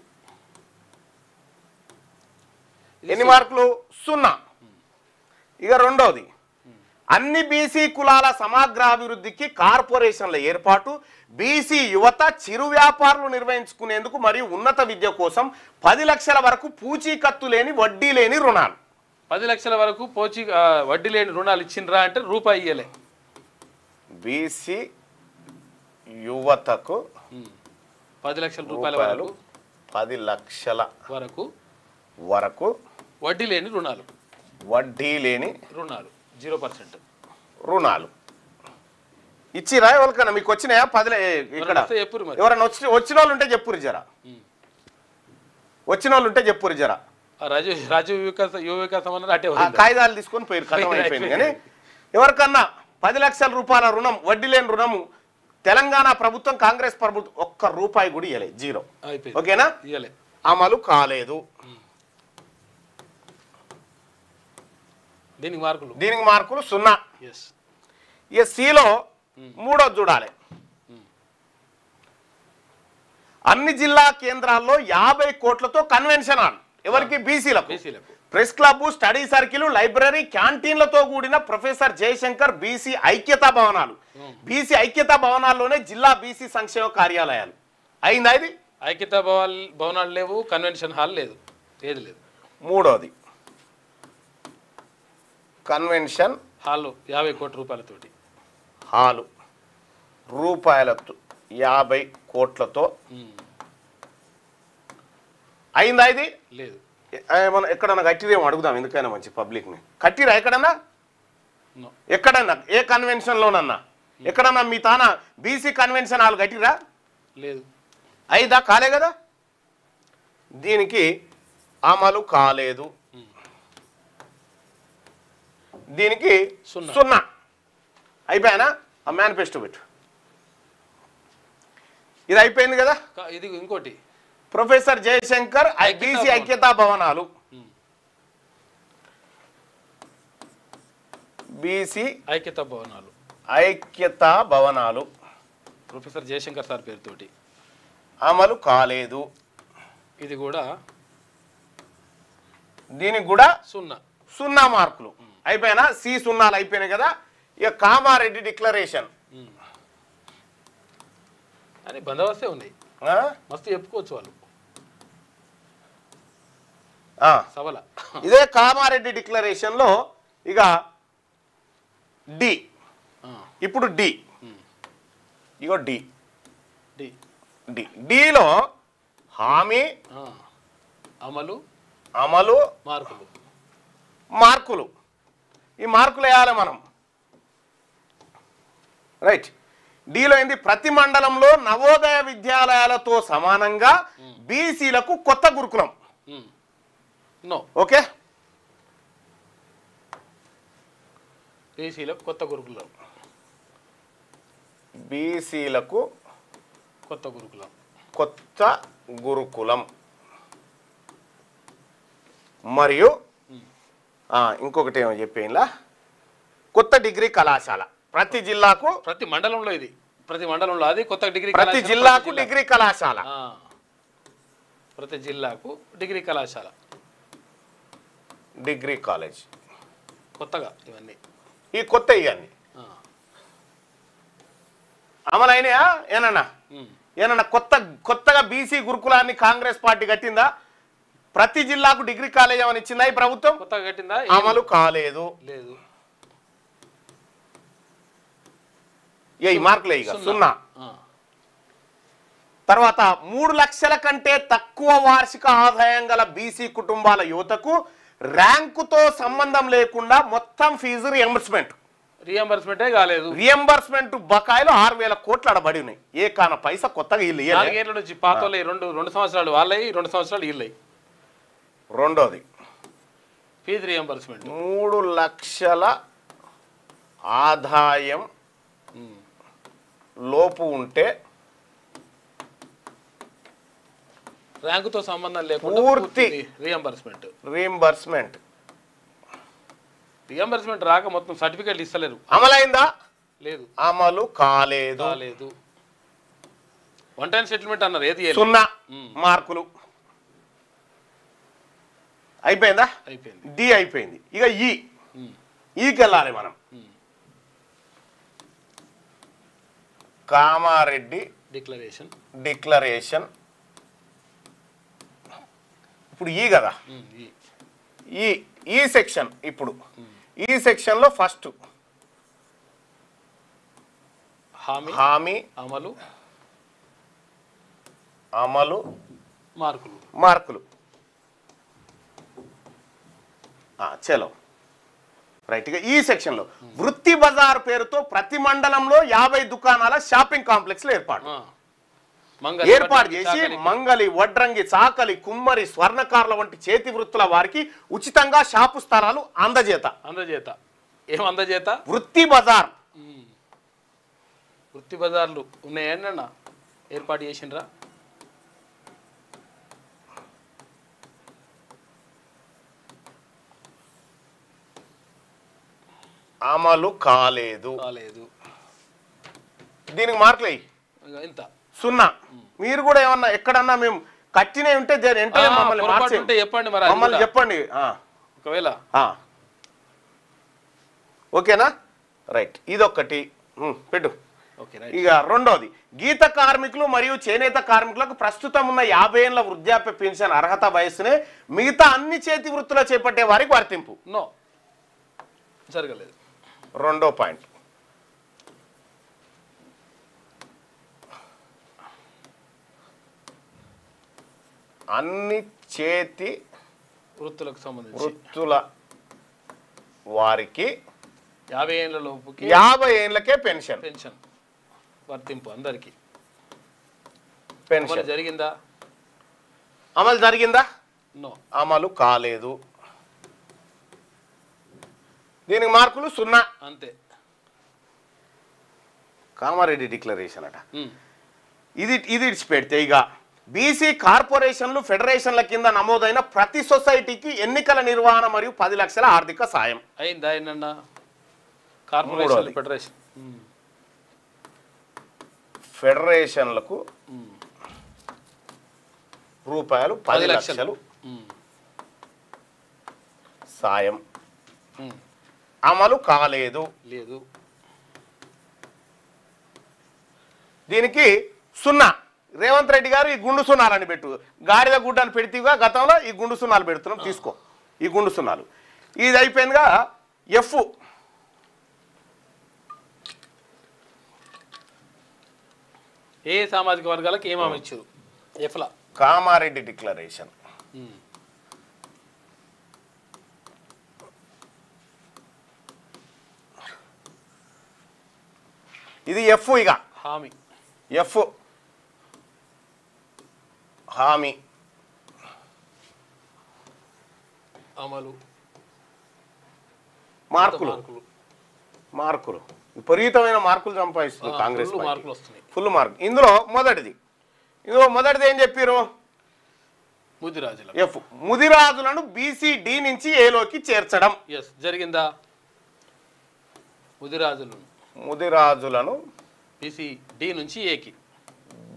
ఎన్ని మార్కులు? 0. ఇక రెండోది అన్ని బీసీ కులాల సమగ్రాభివృద్ధికి కార్పొరేషన్ల ఏర్పాటు, బీసీ యువత చిరు వ్యాపారాలు నిర్వహించుకునేందుకు మరియు ఉన్నత విద్య కోసం 10 లక్షల వరకు పూచీకత్తు లేని వడ్డీ లేని రుణాలు.
10 లక్షల వరకు వడ్డీ లేని రుణాలు ఇచ్చిండ్రా అంటే రూపాయి ఇయ్యలే.
బీసీ యువతకు
10 లక్షల రూపాయల
10 లక్షల వరకు
వడ్డీ లేని రుణాలు 0%
రుణాలు ఇచ్చిరా? ఎవరికన్నా మీకు వచ్చినాయా? 10 ఇక్కడ ఎవరన్నా వచ్చిన వాళ్ళు ఉంటే చెప్పురు. జరా వచ్చిన వాళ్ళు ఉంటే చెప్పురు జరా.
రాజీవ్ యువ వికాసం అన్నారు అటే
ఆ కాగితాలు తీసుకొని పోయి కథం అయిపోయింది. కానీ ఎవరికన్నా 10 లక్షల రూపాయల రుణం, వడ్డీ లేని రుణము తెలంగాణ ప్రభుత్వం, కాంగ్రెస్ ప్రభుత్వం ఒక్క రూపాయి కూడా ఇవ్వలేదు, జీరో. ఓకేనా? అమలు కాలేదు. దీనికి మార్కులు 0. ఇక సిలో మూడోది చూడాలి. అన్ని జిల్లా కేంద్రాల్లో 50 కోట్లతో కన్వెన్షన్ హాల్ ఎవరికి? బీసీలకు. Press club, study circle, library, క్యాంటీన్లతో కూడిన ప్రొఫెసర్ జయశంకర్ బీసీ ఐక్యతా భవనాలు. బీసీ ఐక్యతా భవనాల్లోనే జిల్లా బీసీ సంక్షేమ కార్యాలయాలు. అయిందా ఇది?
ఐక్యతా భవనాలు లేవు, కన్వెన్షన్ హాల్ లేదు, ఏది లేదు.
మూడోది కన్వెన్షన్
హాల్ 50 కోట్ల రూపాయలతోటి.
హాలు రూపాయలతో 50 కోట్లతో అయిందా ఇది?
లేదు.
ఏమన్నా ఎక్కడన్నా కట్టిరేమో అడుగుదాం, ఎందుకైనా మంచి పబ్లిక్ని. కట్టిరా ఎక్కడన్నా? ఎక్కడన్నా ఏ కన్వెన్షన్లోనన్నా ఎక్కడన్నా మీ తాన బీసీ కన్వెన్షన్ హాల్ కట్టిరా?
లేదు.
అయిదా? కాలే కదా. దీనికి అమలు కాలేదు. దీనికి 0. అయిపోయానా? ఆ మేనిఫెస్టో పెట్టు. ఇది అయిపోయింది కదా.
ఇది ఇంకోటి
ప్రొఫెసర్ జయశంకర్ బీసీ ఐక్యతా భవనాలు. బీసీ ఐక్యతా భవనాలు
ప్రొఫెసర్ జయశంకర్ సార్ పేరుతోటి
అమలు కాలేదు.
ఇది కూడా
దీనికి కూడా
0
మార్కులు. అయిపోయినా సి 0 అయిపోయినాయి కదా. ఇక కామారెడ్డి డిక్లరేషన్
అని బందోబస్తే ఉన్నాయి, మస్తు చెప్పుకోవచ్చు వాళ్ళు సభల.
ఇదే కామారెడ్డి డిక్లరేషన్ లో ఇక డి. ఇప్పుడు డి, ఇగో డి. డిలో హామీ, అమలు, మార్కులు. ఈ మార్కులు వేయాలి మనం. రైట్. డిలో ఏంది? ప్రతి మండలంలో నవోదయ విద్యాలయాలతో సమానంగా బీసీలకు కొత్త గురుకులం. ఓకే.
బీసీలకు కొత్త గురుకులం.
బీసీలకు
కొత్త గురుకులం.
కొత్త గురుకులం. మరియు ఇంకొకటి ఏమో చెప్పేలా, కొత్త డిగ్రీ కళాశాల ప్రతి జిల్లాకు,
ప్రతి మండలంలో. ఇది ప్రతి మండలంలో అది కొత్త డిగ్రీ.
ప్రతి జిల్లాకు డిగ్రీ కళాశాల.
ప్రతి జిల్లాకు డిగ్రీ కళాశాల,
డిగ్రీ కాలేజ్.
కొత్తగా ఇవన్నీ,
ఈ కొత్త ఇవన్నీ అమలైనయా? ఏనన్నా కొత్తగా బీసీ గురుకులాన్ని కాంగ్రెస్ పార్టీ కట్టిందా? ప్రతి జిల్లాకు డిగ్రీ కాలేజ్ ఏమని ఇచ్చిందా ఈ ప్రభుత్వం?
కొత్తగా కట్టిందా?
అమలు కాలేదు.
లేదు.
ఈ మార్కులే ఇక 0. తర్వాత 3 లక్షల కంటే తక్కువ వార్షిక ఆదాయం గల బీసీ కుటుంబాల యువతకు ర్యాంకుతో సంబంధం లేకుండా మొత్తం ఫీజు
రియంబర్స్మెంటే కాలేదు.
రియంబర్స్మెంట్ బకాయిలు 6,000 కోట్లు అడబడి ఉన్నాయి. ఏ కాన పైసా కొత్తగా ఇల్లు
4 ఏళ్ళ నుంచి పాత రెండు సంవత్సరాలు వాళ్ళవి, 2 సంవత్సరాలు ఇల్లు.
రెండోది
ఫీజు రియంబర్స్మెంట్.
3 లక్షల ఆదాయం లోపు ఉంటే
ర్యాంకుతో సంబంధం లేకుండా
పూర్తి
రియంబర్స్మెంట్ రాక మొత్తం సర్టిఫికెట్లు ఇస్తలేరు.
అమలైందా?
లేదు.
అమలు కాలేదు.
1 టైం సెటిల్మెంట్ అన్నారు, ఏది
0 మార్కులు. అయిపోయిందా?
అయిపోయింది.
డి అయిపోయింది. ఇక ఈకి వెళ్ళాలి మనం. కామారెడ్డి డిక్లరేషన్. ఇప్పుడు ఈ కదా, ఈ సెక్షన్. ఇప్పుడు ఈ సెక్షన్ లో ఫస్ట్ హామీ, అమలు, మార్కులు. చలో రైట్. ఇక ఈ సెక్షన్ లో వృత్తి బజార్ పేరుతో ప్రతి మండలంలో 50 దుకాణాల షాపింగ్ కాంప్లెక్స్లు ఏర్పాటు. ఏర్పాటు చేసి మంగలి, వడ్రంగి, చాకలి, కుమ్మరి, స్వర్ణకారుల వంటి చేతి వృత్తుల వారికి ఉచితంగా షాపు స్థలాలు అందజేత.
ఏం అందజేత?
వృత్తి బజార్.
వృత్తి బజార్లు ఉన్నాయన్న ఏర్పాటు చేసిండ్రా?
అమలు కాలేదు. దీనికి మార్కులు
ఇంత
0. మీరు కూడా ఏమన్నా ఎక్కడన్నా మేము కట్టినవి ఉంటే మమ్మల్ని చెప్పండి.
ఒకవేళ
ఓకేనా? రైట్, ఇదొక్కటి పెట్టు. ఇక రెండోది, గీత కార్మికులు మరియు చేనేత కార్మికులకు ప్రస్తుతం ఉన్న 50 ఏళ్ల వృద్ధాప్య పెన్షన్ అర్హత వయసునే మిగతా అన్ని చేతి వృత్తులు చేపట్టే వారికి వర్తింపు.
నో, జరగలేదు.
రెండో పాయింట్, అన్ని చేతి
వృత్తులకు సంబంధించి
వృత్తుల వారికి
50 ఏళ్ల లోపుకి
50 ఏళ్లకే పెన్షన్
వర్తింపు అందరికి.
పెన్షన్
జరిగిందా?
అమలు జరిగిందా?
నో,
అమలు కాలేదు. దీనికి మార్కులు 0.
అంతే.
కామారెడ్డి డిక్లరేషన్ అట. ఇది ఇడిచిపెడితే ఇక బీసీ కార్పొరేషన్లు, ఫెడరేషన్ల కింద నమోదైన ప్రతి సొసైటీకి ఎన్నికల నిర్వహణ మరియు 10 లక్షల ఆర్థిక సాయం
అయిందా? కార్పొరేషన్,
ఫెడరేషన్లకు రూపాయలు 10 లక్షలు సాయం అమలు కాలేదు. దీనికి 0. రేవంత్ రెడ్డి గారు ఈ గుండు సున్నాలని పెట్టు. గాడిద గుడ్డను పెడితేగా గతంలో ఈ గుండు సున్నాలు పెడుతున్నాం, తీసుకో ఈ గుండు సున్నాలు. ఇది అయిపోయిందిగా. ఎఫ్,
ఏ సామాజిక వర్గాలకు ఏం హామీ ఇచ్చారు? ఎఫ్లా
కామారెడ్డి డిక్లరేషన్. ఇది ఎఫ్. ఇక
హామీ,
ఎఫ్ హామీ
అమలు.
మార్కులు విపరీతమైన మార్కులు సంపాదిస్తుంది కాంగ్రెస్.
మార్కులు వస్తున్నాయి,
ఫుల్ మార్క్. ఇందులో మొదటిది ఏం చెప్పారు? ఎఫ్, ముదిరాజులను బీసీ-డి నుంచి ఏలోకి చేర్చడం.
జరిగిందా?
ముదిరాజులను
బీసీ-డి నుంచి ఏకి,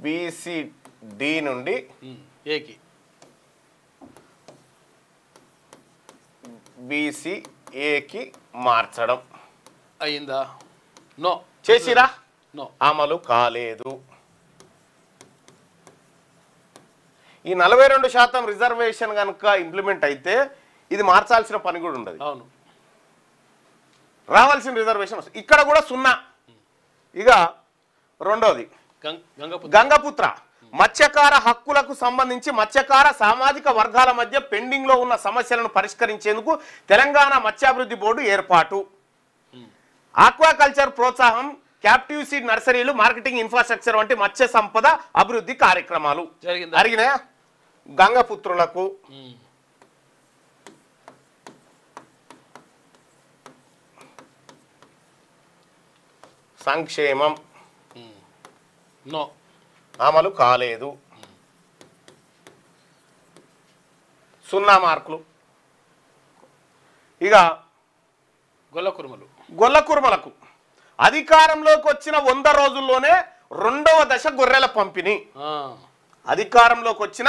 బీసీ-డి నుండి
ఏకి,
బీసీ-ఏకి మార్చడం
అయిందా? నో.
చేసిరా?
నో,
అమలు కాలేదు. ఈ 42% రిజర్వేషన్ కనుక ఇంప్లిమెంట్ అయితే ఇది మార్చాల్సిన పని కూడా ఉండదు.
అవును,
రావాల్సిన రిజర్వేషన్ వస్తుంది. ఇక్కడ కూడా 0. ఇక రెండోది, గంగపుత్ర మత్స్యకార హక్కులకు సంబంధించి మత్స్యకార సామాజిక వర్గాల మధ్య పెండింగ్ లో ఉన్న సమస్యలను పరిష్కరించేందుకు తెలంగాణ మత్స్యాభివృద్ధి బోర్డు ఏర్పాటు. ఆక్వాకల్చర్ ప్రోత్సాహం, క్యాప్టివ్ సీడ్ నర్సరీలు, మార్కెటింగ్ ఇన్ఫ్రాస్ట్రక్చర్ వంటి మత్స్య సంపద అభివృద్ధి కార్యక్రమాలు జరిగినాయా? గంగపుత్రులకు సంక్షేమం అమలు కాలేదు. 0 మార్కులు. ఇక గొల్లకుర్మలకు అధికారంలోకి వచ్చిన 100 రోజుల్లోనే 2వ దశ గొర్రెల పంపిణీ. అధికారంలోకి వచ్చిన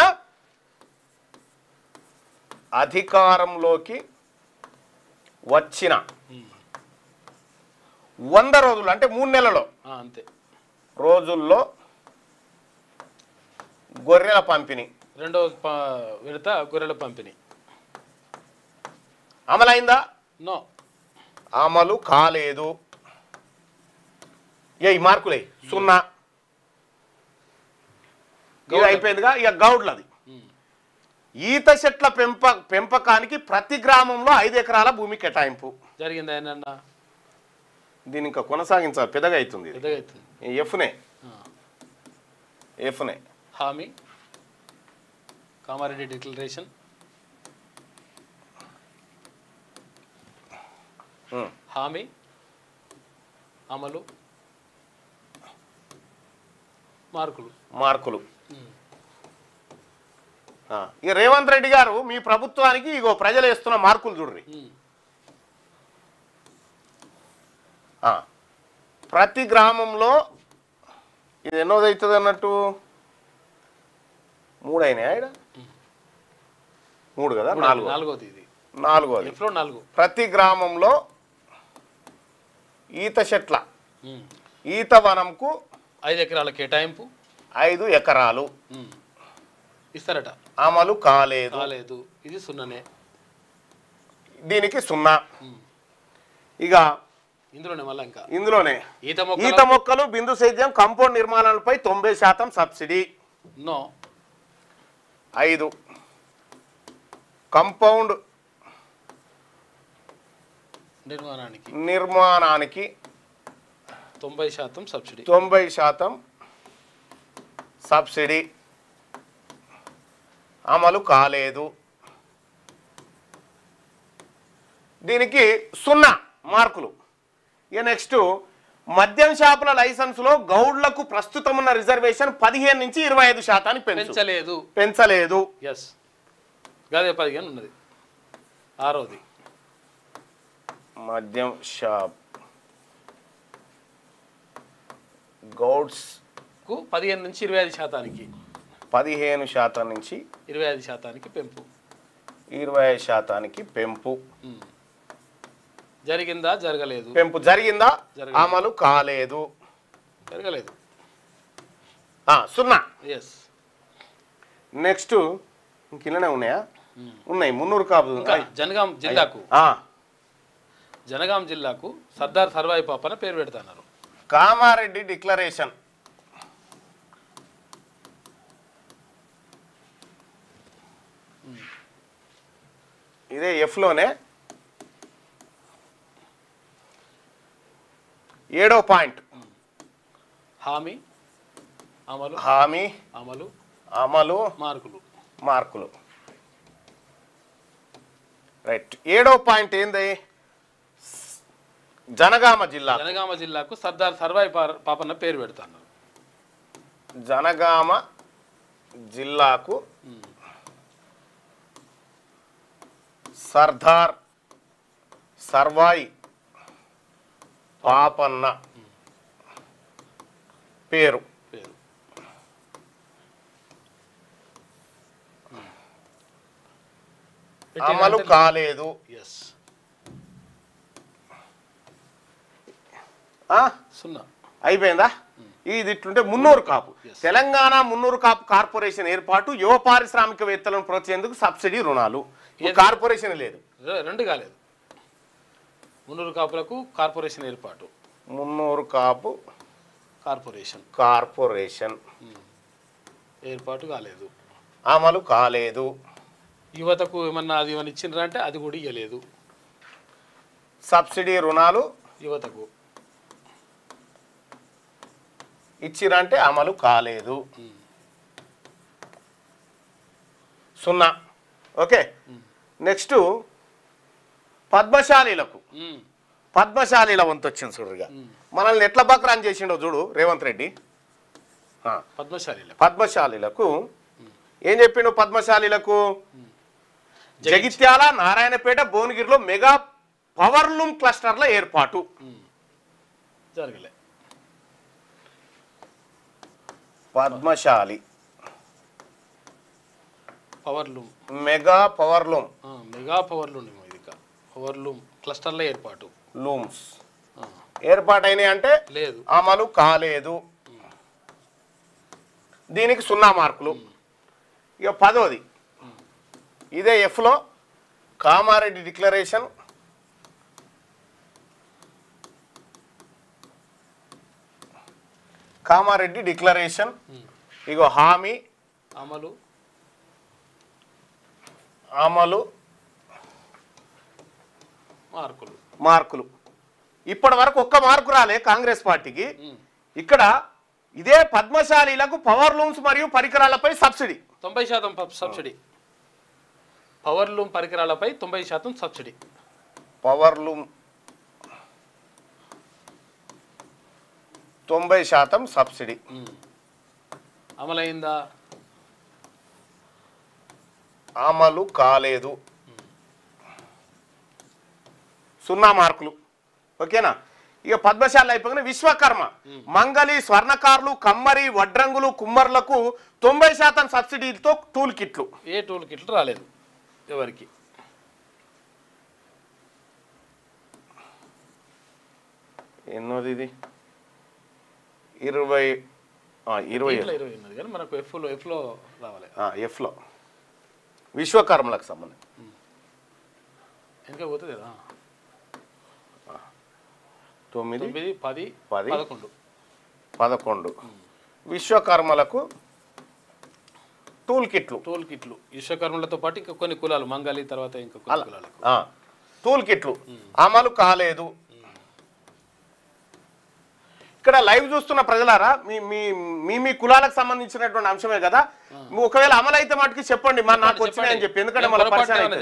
100 రోజులు అంటే 3 నెలల్లో
అంతే
రోజుల్లో గొర్రెల పంపిణీ,
2వ విడత గొర్రెల పంపిణీ
అమలైందా?
నో,
అమలు కాలేదు. ఈ మార్కులే 0. ఇది అయిపోయిందిగా. ఇక గౌడ్లది ఈత చెట్ల పెంపకానికి ప్రతి గ్రామంలో 5 ఎకరాల భూమి కేటాయింపు
జరిగిందా?
దీని ఇంకా కొనసాగించాలి, పెద్దగా అవుతుంది. ఎఫ్నే ఎఫ్నే
హామీ కామారెడ్డి డిక్లరేషన్ హామీ అమలు మార్కులు ఇక రేవంత్ రెడ్డి గారు మీ ప్రభుత్వానికి ఇగో ప్రజలు వేస్తున్న మార్కులు చూడ్రి. ప్రతి గ్రామంలో ఇది ఎన్నోది అవుతుంది అన్నట్టు 3 అయినాయి ఆయన 3 కదా నాలుగోది. ప్రతి గ్రామంలో ఈత చెట్ల ఈత వనంకు 5 ఎకరాల కేటాయింపు
5 ఎకరాలు
ఇస్తారట.
అమలు కాలేదు.
ఇది 0నే.
దీనికి 0. ఇక ఇందులోనే ఈత మొక్కలు బిందు సేద్యం కంపౌండ్ నిర్మాణాలపై 90% సబ్సిడీ. 5 కంపౌండ్ నిర్మాణానికి
90% సబ్సిడీ.
90% సబ్సిడీ అమలు కాలేదు. దీనికి 0 మార్కులు. ఇక నెక్స్ట్ మద్యం షాపుల లైసెన్సులో గౌడ్లకు ప్రస్తుతం ఉన్న రిజర్వేషన్ 15 నుంచి 25% పెంచలేదు.
గదే 15 ఉన్నది. 6వది
మద్యం షాప్ గౌడ్స్
కు 15 నుంచి 25%
15% నుంచి
25% పెంపు.
25% పెంపు
జరిగిందా జరగలేదు?
పెంపు జరిగిందా? అమలు కాలేదు.
జరగలేదు.
0. నెక్స్ట్ ఇంకిల్లనే ఉన్నాయా? ఉన్నాయి. మున్నూరు కాపు
జనగాం జిల్లాకు సర్దార్ సర్వాయి పాపన పేరు పెడతాన్నారు.
కామారెడ్డి డిక్లరేషన్ ఇదే ఎఫ్లోనే 7వ పాయింట్
హామీ అమలు
మార్కులు. రైట్. 7వ పాయింట్ ఏంది? జనగామ
జిల్లాకు సర్దార్ సర్వాయి పాపన్న పేరు పెడతాను.
జనగామ జిల్లాకు సర్దార్ సర్వాయి పాపన్న పేరు. అమలు కాలేదు. అయిపోయిందా? ఇది ఇట్లుంటే మున్నూరు కాపు తెలంగాణ మున్నూరు కాపు కార్పొరేషన్ ఏర్పాటు యువ పారిశ్రామికవేత్తలను ప్రోత్సహించేందుకు సబ్సిడీ రుణాలు. కార్పొరేషన్ లేదు.
2 కాలేదు. మున్నూరు కాపులకు కార్పొరేషన్ ఏర్పాటు.
మున్నూరు కాపు కార్పొరేషన్
ఏర్పాటు కాలేదు.
అమలు కాలేదు.
యువతకు ఏమన్నా అది ఏమన్నా ఇచ్చిండ్రా అంటే అది కూడా ఇవ్వలేదు.
సబ్సిడీ రుణాలు
యువతకు
ఇచ్చిరంటే అమలు కాలేదు. 0. ఓకే. నెక్స్ట్ పద్మశాలీల వంతు వచ్చింది చూడుగా. మనల్ని ఎట్లా బక్రాన్ చేసిండో చూడు రేవంత్ రెడ్డి. పద్మశాలీలకు ఏం చెప్పిండు? పద్మశాలీలకు జగిత్యాల, నారాయణపేట, భువనగిరిలో మెగా పవర్లూమ్ క్లస్టర్ల ఏర్పాటు
జరగలే.
పద్మశాలి
పవర్లూమ్
మెగా పవర్లూమ్ క్లస్టర్ల
ఏర్పాటు
లూమ్స్ ఏర్పాటైనాయి అంటే
లేదు,
అమలు కాలేదు. దీనికి 0 మార్కులు. ఇక 10వది ఇదే ఎఫ్లో కామారెడ్డి డిక్లరేషన్ ఇగో హామీ అమలు మార్కులు. ఇప్పటి వరకు 1 మార్కు రాలే కాంగ్రెస్ పార్టీకి. ఇక్కడ ఇదే పద్మశాలీలకు పవర్ లూమ్స్ మరియు పరికరాలపై సబ్సిడీ
90% సబ్సిడీ. పవర్ లూమ్ పరికరాలపై 90% సబ్సిడీ.
పవర్ లూమ్ 90% సబ్సిడీ
అమలైందా?
అమలు కాలేదు. 0 మార్కులు. ఓకేనా? ఇక పద్మశాల అయిపోయిన విశ్వకర్మ, మంగలి, స్వర్ణకారులు, కమ్మరి, వడ్రంగులు, కుమ్మర్లకు 90% సబ్సిడీతో టూల్ కిట్లు.
ఏ టూల్ కిట్లు రాలేదు ఎవరికి.
ఎన్నోది ఇది? 20
ఉన్నది కానీ మనకు ఎఫ్లో రావాలి.
ఎఫ్లో విశ్వకర్మలకు సంబంధించి
ఇంకా పోతుంది కదా.
9,
10,
11 విశ్వకర్మలకు టూల్ కిట్లు.
విశ్వకర్మలతో పాటు ఇంకా కొన్ని కులాలు, మంగళి తర్వాత ఇంకా కొన్ని కులాలకు
టూల్ కిట్లు అమలు కాలేదు. ఇక్కడ లైవ్ చూస్తున్న ప్రజలారా, మీ కులాలకు సంబంధించినటువంటి అంశమే కదా, ఒకవేళ అమలు అయితే మటుకు చెప్పండి, నాకు వచ్చినాయని చెప్పి. ఎందుకంటే మళ్ళీ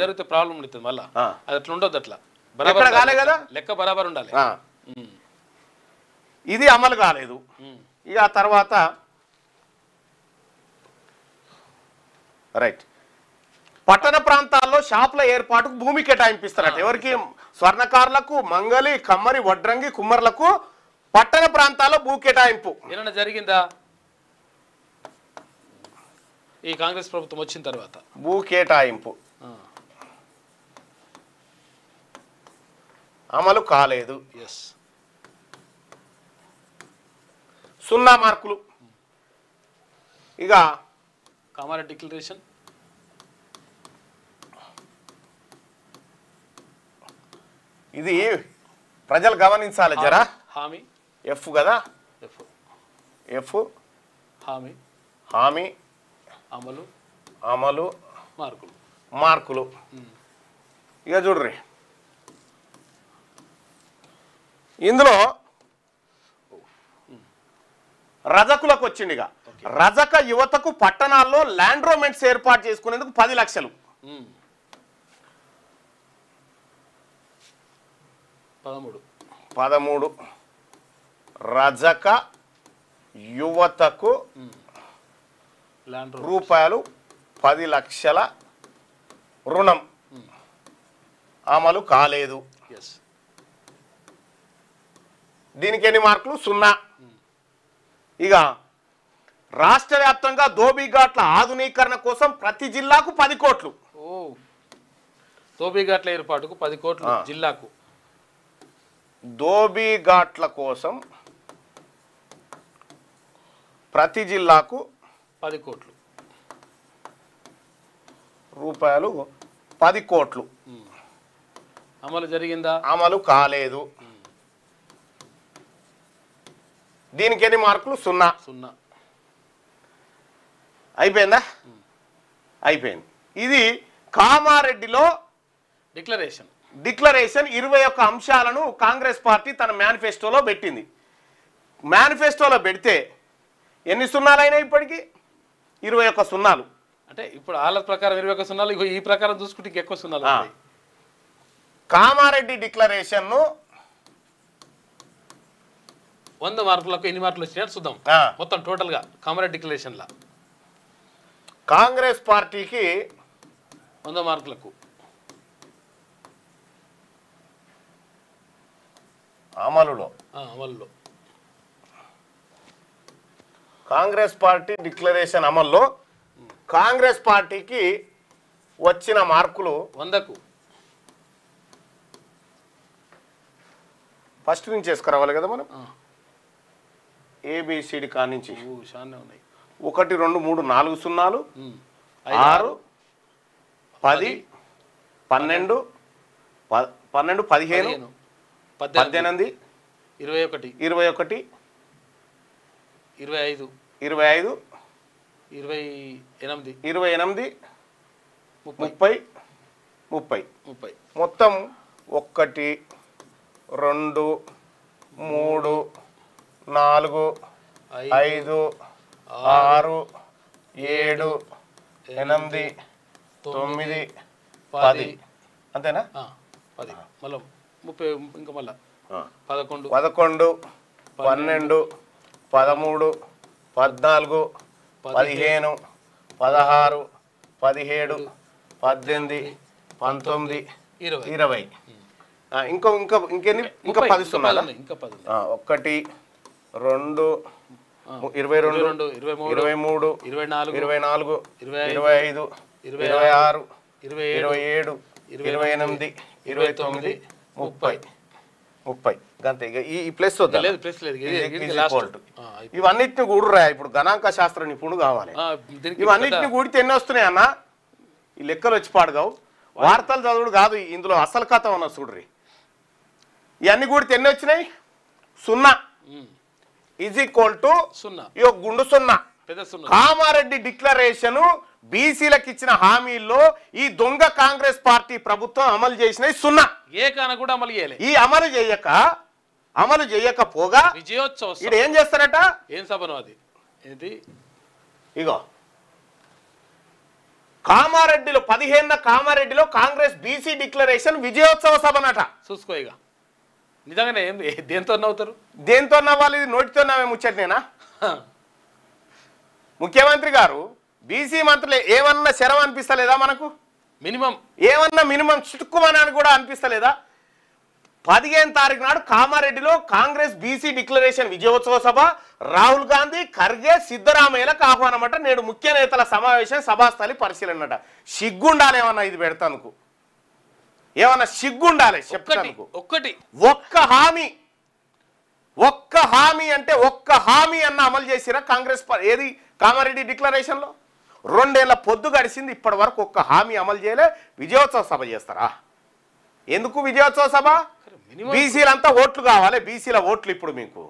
జరిగితే ప్రాబ్లం ఉంటుంది, మళ్ళీ అది అట్లా ఉండదు. అట్లా
ఎక్కడ కాలే కదా,
లెక్క బరాబర్ ఉండాలి.
ఇది అమలు కాలేదు. ఇక ఆ తర్వాత రైట్, పట్టణ ప్రాంతాల్లో షాపుల ఏర్పాటుకు భూమి కేటాయింపిస్తారట. ఎవరికి? స్వర్ణకారులకు, మంగలి, కమ్మరి, వడ్రంగి, కుమ్మర్లకు పట్టణ ప్రాంతాల్లో భూ కేటాయింపు
ఏమైనా జరిగిందా ఈ కాంగ్రెస్ ప్రభుత్వం వచ్చిన తర్వాత?
భూ కేటాయింపు అమలు కాలేదు. 0 మార్కులు. ఇక
కామారెడ్డి డిక్లరేషన్
ఇది ప్రజలు గమనించాలి జరా.
హామీ
ఎఫ్ కదా, ఎఫ్ హామీ అమలు మార్కులు. ఇక చూడ్రి, ఇందులో రజకులకు వచ్చింది. ఇక రజక యువతకు పట్టణాల్లో ల్యాండ్ రోమెంట్స్ ఏర్పాటు చేసుకునేందుకు 10 లక్షలు. 13 రజక యువతకు రూపాయలు 10 లక్షల రుణం అమలు కాలేదు. దీనికి ఎన్ని మార్కులు? 0. ఇక రాష్ట్ర వ్యాప్తంగా ధోబీఘాట్ల ఆధునీకరణ కోసం ప్రతి జిల్లాకు 10 కోట్లు.
ధోబీఘాట్ల ఏర్పాటుకు 10 కోట్లు జిల్లాకు.
ధోబీఘాట్ల కోసం ప్రతి జిల్లాకు
10 కోట్లు
రూపాయలు 10 కోట్లు.
అమలు జరిగిందా?
అమలు కాలేదు. దీనికి ఎన్ని మార్కులు? 0. అయిపోయిందా? అయిపోయింది. ఇది కామారెడ్డిలో డిక్లరేషన్ 21 అంశాలను కాంగ్రెస్ పార్టీ తన మేనిఫెస్టోలో పెట్టింది. మేనిఫెస్టోలో పెడితే ఎన్ని సున్నాలైనాయి ఇప్పటికీ? 21 సున్నాలు.
అంటే ఇప్పుడు వాళ్ళ ప్రకారం 21 సున్నాలు, ఈ ప్రకారం చూసుకుంటే ఎక్కువ సున్నాలు.
కామారెడ్డి డిక్లరేషన్ను
100 మార్కులకు ఎన్ని మార్కులు వచ్చినట్టు చూద్దాం. మొత్తం టోటల్గా కామారెడ్డి డిక్లరేషన్లో
కాంగ్రెస్ పార్టీకి
100 మార్కులకు
అమలులో కాంగ్రెస్ పార్టీ డిక్లరేషన్ అమల్లో కాంగ్రెస్ పార్టీకి వచ్చిన మార్కులు
100కు
ఫస్ట్ నుంచి చేసుకురావాలి కదా మనం. ఏబిసిడి కానించి
1
2 3 4 సున్నాలు, 6 10 12 15 18 21
21
25
28
28 30 మొత్తం 1 2 3 4 5 6 7 8 9 10 అంతేనా
10 మళ్ళీ 30 ఇంకా మళ్ళీ 11
11 12 13 14 15 16 17 18 19 20 ఇంకెన్ని ఇంకా 10 ఇస్తున్నా
ఇంకా 10
1 2 22 23 24 25 26 27 28 29 30 గంతే. ఈ ప్లస్ ఇవన్నిటిని కూడరా ఇప్పుడు గణాంక శాస్త్ర నిపుణుడు కావాలి. ఇవన్నిటిని కూడితే ఎన్ని వస్తున్నాయి అన్న? ఈ లెక్కలు వచ్చి పాడుగావు. వార్తలు చదువుడు కాదు ఇందులో అసలు కథ ఉన్న చూడ్రి. ఇవన్నీ కూడితే ఎన్ని వచ్చినాయి? 0 ఈజ్ ఈక్వల్ టు 0 గుండు 0. కామారెడ్డి డిక్లరేషన్ బీసీలకు ఇచ్చిన హామీల్లో ఈ దొంగ కాంగ్రెస్ పార్టీ ప్రభుత్వం అమలు చేసినవి 0.
ఏ కాన కూడా అమలు చేయలే.
ఈ అమలు చేయకపోగా
విజయోత్సవం
ఇది ఏం చేస్తారట?
ఏం సభను అది ఏంటి?
ఇగో కామారెడ్డిలో 15న కామారెడ్డిలో కాంగ్రెస్ బీసీ డిక్లరేషన్ విజయోత్సవ సభనట.
చూసుకో ఇక నిజంగానే ఏం దేంతో నవ్వుతారు?
దేంతో నవ్వాలి? ఇది నోటితో నవ్వే ముచ్చటనేనా? ముఖ్యమంత్రి గారు బీసీ మంత్రులు ఏమన్నా శరం అనిపిస్తలేదా మనకు? మినిమం చిటుక్కుమని కూడా అనిపిస్తలేదా? 15 తారీఖు నాడు కామారెడ్డిలో కాంగ్రెస్ బీసీ డిక్లరేషన్ విజయోత్సవ సభ, రాహుల్ గాంధీ, ఖర్గే, సిద్ధరామయ్యలకు ఆహ్వానం అంట. నేడు ముఖ్య నేతల సమావేశం, సభాస్థలి పరిశీలనట. సిగ్గుండాలి ఏమన్నా ఇది పెడతానుకు, ఏమన్నా సిగ్గుండాలి చెప్తానుకు. ఒక్క హామీ అంటే ఒక్క హామీ అన్న అమలు చేసిరా కాంగ్రెస్? ఏది కామారెడ్డి డిక్లరేషన్లో? 2 ఏళ్ల పొద్దు గడిచింది, ఇప్పటి వరకు ఒక్క హామీ అమలు చేయలే. విజయోత్సవ సభ చేస్తారా? ఎందుకు విజయోత్సవ సభ? బీసీలంతా ఓట్లు కావాలి. బీసీల ఓట్లు ఇప్పుడు మీకు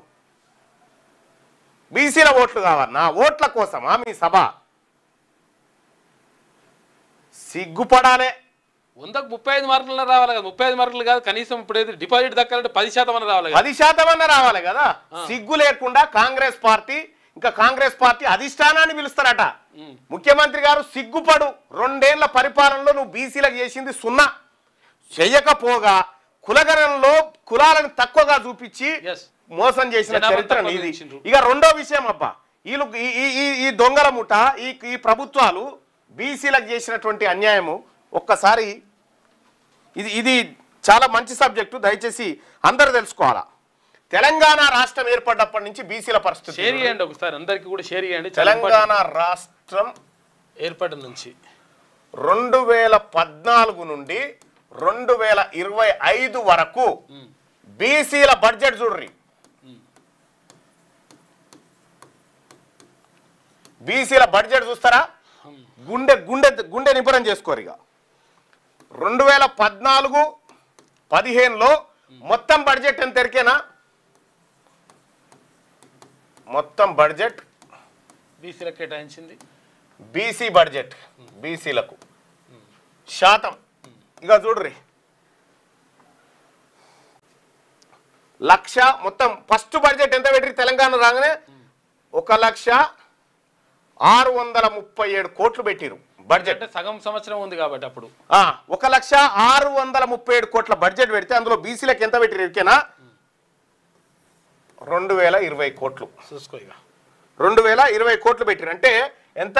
బీసీల ఓట్లు కావాలన్నా? ఓట్ల కోసమా మీ సభ? సిగ్గుపడాలే.
100కు 35 మార్కులు రావాలి కదా. 35 మార్కులు కాదు, కనీసం ఇప్పుడు డిపాజిట్ దక్కాలంటే 10% అన్న రావాలి.
10% అన్న రావాలి కదా. సిగ్గు లేకుండా కాంగ్రెస్ పార్టీ, ఇంకా కాంగ్రెస్ పార్టీ అధిష్టానాన్ని పిలుస్తారట. ముఖ్యమంత్రి గారు సిగ్గుపడు. 2 ఏళ్ల పరిపాలనలో నువ్వు బీసీలకు చేసింది 0. చెయ్యకపోగా కులగణంలో కులాలను తక్కువగా చూపించి మోసం చేసిన చరిత్ర నీది. ఇక రెండో విషయం అబ్బా, వీళ్ళు ఈ దొంగల ముఠ, ఈ ప్రభుత్వాలు బీసీలకు చేసినటువంటి అన్యాయము ఒక్కసారి ఇది చాలా మంచి సబ్జెక్టు, దయచేసి అందరూ తెలుసుకోవాలా. తెలంగాణ రాష్ట్రం ఏర్పడ్డప్పటి నుంచి బీసీల పరిస్థితి
షేర్ చేయండి ఒకసారి, అందరికీ కూడా షేర్ చేయండి.
తెలంగాణ రాష్ట్రం
ఏర్పడిన నుంచి
2014 నుండి 2025 వరకు బీసీల బడ్జెట్ చూడ్రి. బీసీల బడ్జెట్ చూస్తారా? గుండె గుండె గుండె నిపుణం చేసుకోరు. ఇక 2014-15లో మొత్తం బడ్జెట్ ఎంత ఎరికేనా? మొత్తం బడ్జెట్
బీసీలకు కేటాయించింది.
బీసీ బడ్జెట్ బీసీలకు శాతం ఇక చూడ్రి. 1,00,000 మొత్తం ఫస్ట్ బడ్జెట్ ఎంత పెట్టి తెలంగాణ రాగానే 1,637 కోట్లు పెట్టిరు బడ్జెట్.
సగం సంవత్సరం ఉంది కాబట్టి అప్పుడు
1,637 కోట్ల బడ్జెట్ పెడితే అందులో బీసీలకు ఎంత పెట్టిరు ఇరికేనా? 2,020 కోట్లు.
చూసుకో ఇక
2,020 కోట్లు పెట్టిరు. అంటే ఎంత?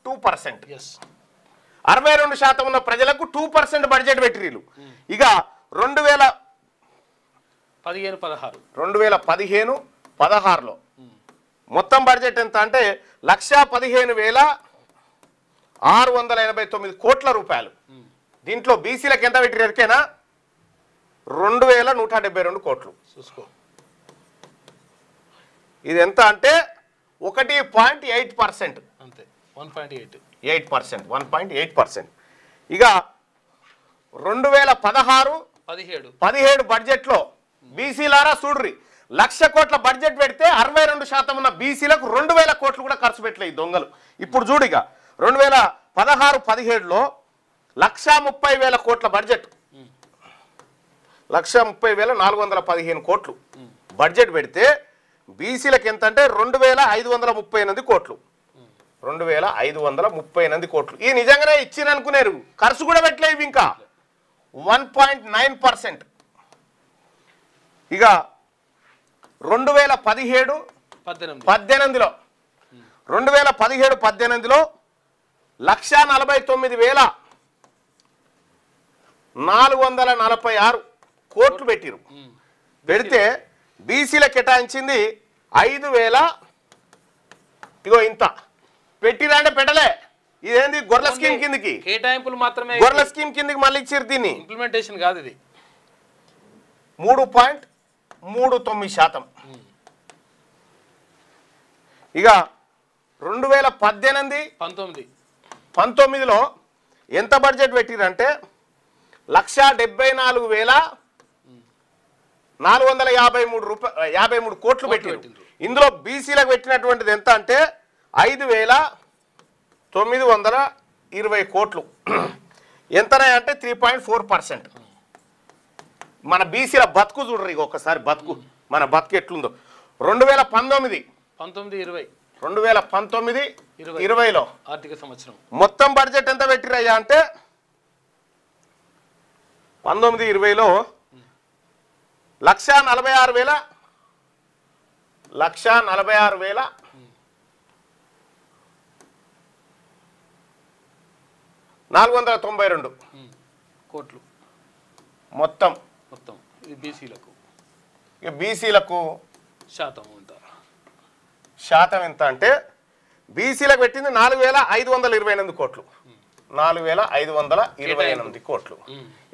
2%. 62% ఉన్న ప్రజలకు 2% బడ్జెట్ పెట్టిరు. ఇక 2015-16లో మొత్తం బడ్జెట్ ఎంత అంటే 1,15,689 కోట్ల రూపాయలు. దీంట్లో బీసీలకు ఎంత పెట్టిరు ఎరికేనా? 2,172 కోట్లు.
చూసుకో
ఇది ఎంత అంటే 1.8%.
అంతే,
1.8%. ఇక 2016-17 బడ్జెట్లో బీసీలారా చూడ్రి, 1,00,000 కోట్ల బడ్జెట్ పెడితే 62% ఉన్న బీసీలకు 2,000 కోట్లు కూడా ఖర్చు పెట్టలేదు ఈ దొంగలు. ఇప్పుడు చూడు, ఇక 2016-17లో 1,30,000 కోట్ల బడ్జెట్, 1,30,415 కోట్లు బడ్జెట్ పెడితే బీసీలకు ఎంత అంటే 2538 కోట్లు, 2538 కోట్లు. ఈ నిజంగానే ఇచ్చిరు అనుకున్నారు, ఖర్చు కూడా పెట్టలేవు ఇంకా 1.9%. ఇక 2017-18లో 1,49,446 కోట్లు పెట్టిరు. పెడితే బీసీల కేటాయించింది 5,000. ఇగో ఇంత పెట్టిరంటే పెట్టలే, ఇదేంది గొర్రెల స్కీమ్ కిందకి
కేటాయింపులు మాత్రమే,
గొర్రెల స్కీమ్ కిందకి మళ్ళీ ఇచ్చిరు దీన్ని.
ఇంప్లిమెంటేషన్ కాదు ఇది.
3.39%. ఇక 2018-19లో ఎంత బడ్జెట్ పెట్టిరంటే 1,74,453 కోట్లు పెట్టిరు. ఇందులో బీసీలకు పెట్టినటువంటిది ఎంత అంటే 5,920 కోట్లు. ఎంతనే అంటే 3.4%. మన బీసీల బతుకు చూడరు ఇక ఒకసారి, బతుకు మన బతుకు ఎట్లుందో. 2019-20లో
ఆర్థిక సంవత్సరం
మొత్తం బడ్జెట్ ఎంత పెట్టిరయ్యా అంటే 19-20లో 1,46,492
కోట్లు
మొత్తం.
ఇది బీసీలకు.
ఇక బీసీలకు శాతం ఎంత అంటే బీసీలకు పెట్టింది 4,528 కోట్లు, 4,528 కోట్లు.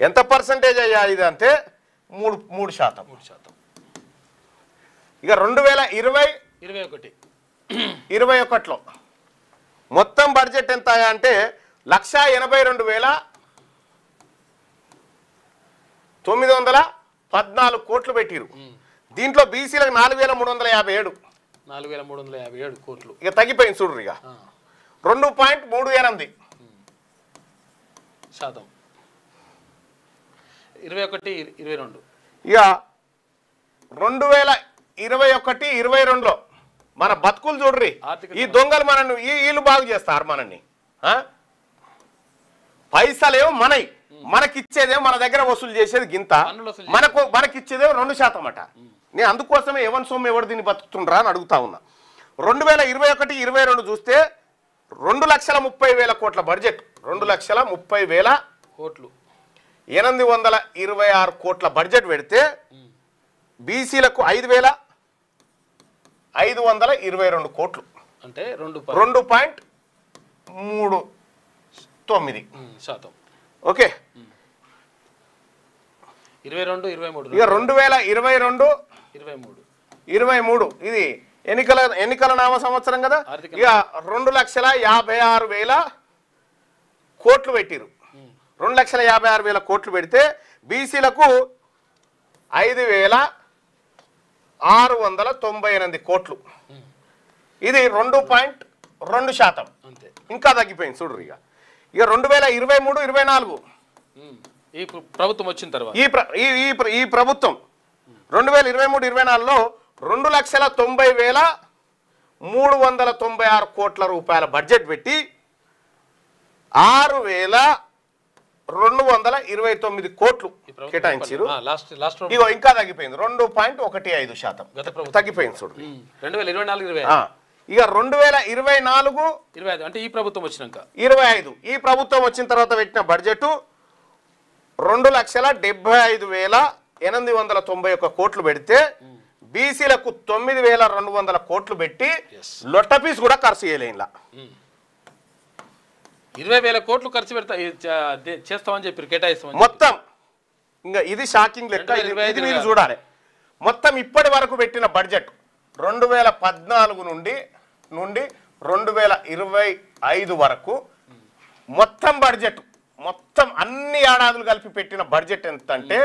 ఎంత పర్సంటేజ్ అయ్యా ఇది అంటే 3%. ఇక 2020-21లో మొత్తం బడ్జెట్ ఎంత అంటే 1,82,914 కోట్లు పెట్టిరు. దీంట్లో బీసీలకు
4,357 కోట్లు.
ఇక తగ్గిపోయింది చూడరు. ఇక 2.38%.
21-22
ఇక 2021-22లో మన బతుకులు చూడ్రి. ఈ దొంగలు మనల్ని వీళ్ళు బాగు చేస్తారు మనల్ని. పైసలేమో మనయి, మనకిచ్చేదేమో మన దగ్గర వసూలు చేసేది గింత, మనకిచ్చేదేమో 2% అట. నేను అందుకోసమే ఎవరి సొమ్ము ఎవరు దీన్ని బతుకుతుండ్రా అని అడుగుతా ఉన్నా. 2021-22 చూస్తే 2,30,000 కోట్ల బడ్జెట్, 2,30,000
కోట్లు,
826 కోట్ల బడ్జెట్ పెడితే బీసీలకు 5,522 కోట్లు,
అంటే
2.39%. ఓకే.
22-23
ఇక 2022-23 ఇది ఎన్నికల నామ సంవత్సరం కదా. ఇక 2,56,000 కోట్లు పెట్టిరు. 2,56,000 కోట్లు పెడితే బీసీలకు 5,698 కోట్లు. ఇది 2.2%. ఇంకా తగ్గిపోయింది చూడరు. ఇక 2023-24
ఈ ప్రభుత్వం వచ్చిన తర్వాత
ఈ ప్రభుత్వం 2023-24లో 2,90,396 కోట్ల రూపాయల బడ్జెట్ పెట్టి 6,229 కోట్లు కేటాయించారు. ఇగో ఇంకా తగ్గిపోయింది, 2.15% తగ్గిపోయింది చూడు.
2024-25
ఇక 2024-25
అంటే ఈ ప్రభుత్వం వచ్చినాక
25 ఈ ప్రభుత్వం వచ్చిన తర్వాత పెట్టిన బడ్జెట్ 2,75,891 కోట్లు పెడితే బీసీలకు 9,200 కోట్లు పెట్టి లొట్టపీస్ కూడా ఖర్చు చేయలేలా.
20,000 కోట్లు ఖర్చు చేస్తామని చెప్పి కేటాయిస్తామని
మొత్తం. ఇంకా ఇది షాకింగ్ లెక్క, ఇది మీరు చూడాలి. మొత్తం ఇప్పటి వరకు పెట్టిన బడ్జెట్ 2014 నుండి 2025 వరకు మొత్తం బడ్జెట్, మొత్తం అన్ని ఏడాదులు కలిపి పెట్టిన బడ్జెట్ ఎంత అంటే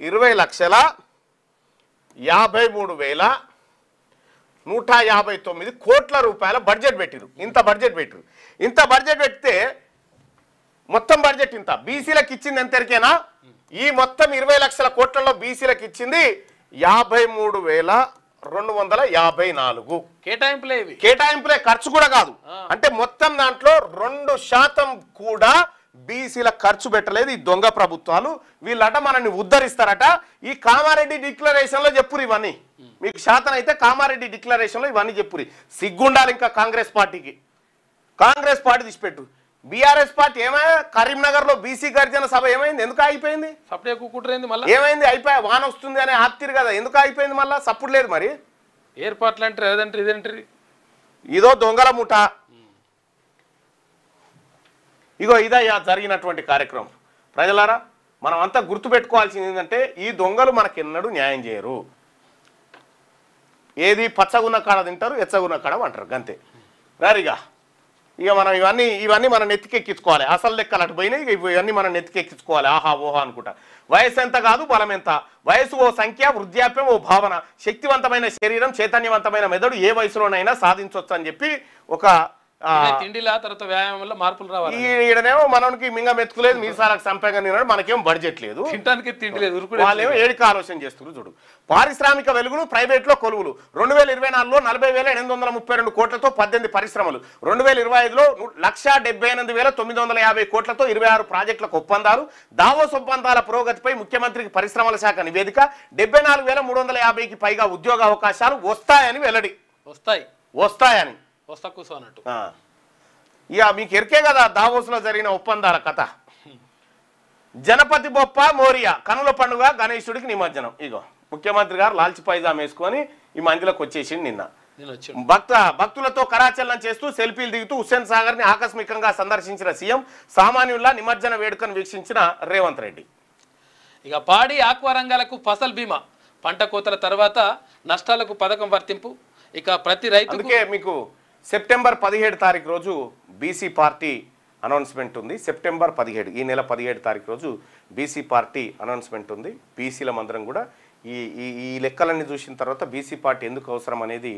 20,53,159 కోట్ల రూపాయల బడ్జెట్ పెట్టిరు. ఇంత బడ్జెట్ పెడితే మొత్తం బడ్జెట్ ఇంత. బీసీలకు ఇచ్చింది ఎంతరికేనా? ఈ మొత్తం 20 లక్షల కోట్లలో బీసీలకు ఇచ్చింది 53,000 254 కేటాయింపులే, ఖర్చు కూడా కాదు. అంటే మొత్తం దాంట్లో 2% కూడా బీసీల ఖర్చు పెట్టలేదు ఈ దొంగ ప్రభుత్వాలు. వీళ్ళట మనల్ని ఉద్ధరిస్తారట. ఈ కామారెడ్డి డిక్లరేషన్ లో చెప్పురు ఇవన్నీ. మీకు శాతం అయితే కామారెడ్డి డిక్లరేషన్ లో ఇవన్నీ చెప్పురి. సిగ్గుండాలి ఇంకా కాంగ్రెస్ పార్టీకి. కాంగ్రెస్ పార్టీ తీసిపెట్టు. బీఆర్ఎస్ పార్టీ ఏమైనా కరీంనగర్ లో బీసీ గర్జన సభ ఏమైంది? ఎందుకు అయిపోయింది? ఏమైంది? అయిపోయా వాన వస్తుంది అని ఆప్తిరు కదా, ఎందుకు అయిపోయింది? మళ్ళా సప్పుడు లేదు. మరి
ఏర్పాట్లు అంటారు ఏదంటారు ఇదేంటారు?
ఇదో దొంగల ముఠ. ఇగో ఇదయ్యా జరిగినటువంటి కార్యక్రమం. ప్రజలారా, మనం అంతా గుర్తుపెట్టుకోవాల్సింది ఏంటంటే ఈ దొంగలు మనకెన్నడూ న్యాయం చేయరు. ఏది పచ్చగున్న కాడ తింటారు, ఎచ్చగున్న కాడ అంటారు, గంతే. రారిగా ఇక మనం ఇవన్నీ మనం నెత్తికెక్కించుకోవాలి. అసలు లెక్కలు అటు పోయినాయి, ఇక ఇవన్నీ మనం నెత్తికెక్కించుకోవాలి. ఆహా ఓహా అనుకుంటా. వయసు ఎంత కాదు, బలం ఎంత. వయసు ఓ సంఖ్య, వృద్ధాప్యం ఓ భావన. శక్తివంతమైన శరీరం, చైతన్యవంతమైన మెదడు ఏ వయసులోనైనా సాధించవచ్చు అని చెప్పి ఒక
తిండిలా తర్వాత వ్యాయామం వల్ల మార్పులు రావాలి.
ఈడనేమో మనకి మింగ మెతుకులేదు, మీసాలకు సంపంగా తిన్నాడు, మనకేం బడ్జెట్ లేదు,
తినడానికి తిండి లేదు.
వాళ్ళేమో ఏడికి ఆలోచన చేస్తున్నారు. చూడు, పారిశ్రామిక వెలుగులు, ప్రైవేట్ లో కొలువులు. 2024లో 40,832 కోట్లతో 18 పరిశ్రమలు. 2025లో 1,78,950 కోట్లతో 26 ప్రాజెక్టులకు ఒప్పందాలు. దావోస్ ఒప్పందాల పురోగతిపై ముఖ్యమంత్రికి పరిశ్రమల శాఖ నివేదిక. 74,350కి పైగా ఉద్యోగ అవకాశాలు వస్తాయని వెల్లడి. వస్తాయని
వస్తా కూసో అన్నట్టు.
ఇక మీకు ఎరికే కదా దావోస్ లో జరిగిన ఒప్పందాల కథ. జనపతి బొప్ప మోరియా కనుల పండుగ, గణేశుడికి నిమజ్జనం. ఇగో ముఖ్యమంత్రి గారు లాల్చి పైజామా వేసుకొని ఈ మందిలోకి వచ్చేసింది నిన్న. భక్తులతో కరాచలనం చేస్తూ సెల్ఫీలు దిగుతూ హుస్సేన్ సాగర్ ని ఆకస్మికంగా సందర్శించిన సీఎం. సామాన్యుల్లా నిమజ్జన వేడుకను వీక్షించిన రేవంత్ రెడ్డి.
ఇక పాడి ఆక్వా రంగాలకు ఫసల్ బీమా, పంట కోతల తర్వాత నష్టాలకు పథకం వర్తింపు. ఇక ప్రతి రైతుకే
మీకు సెప్టెంబర్ 17 తారీఖు రోజు బీసీ పార్టీ అనౌన్స్మెంట్ ఉంది. సెప్టెంబర్ 17, ఈ నెల 17 తారీఖు రోజు బీసీ పార్టీ అనౌన్స్మెంట్ ఉంది. బీసీల మందరం కూడా ఈ లెక్కలన్నీ చూసిన తర్వాత బీసీ పార్టీ ఎందుకు అవసరం అనేది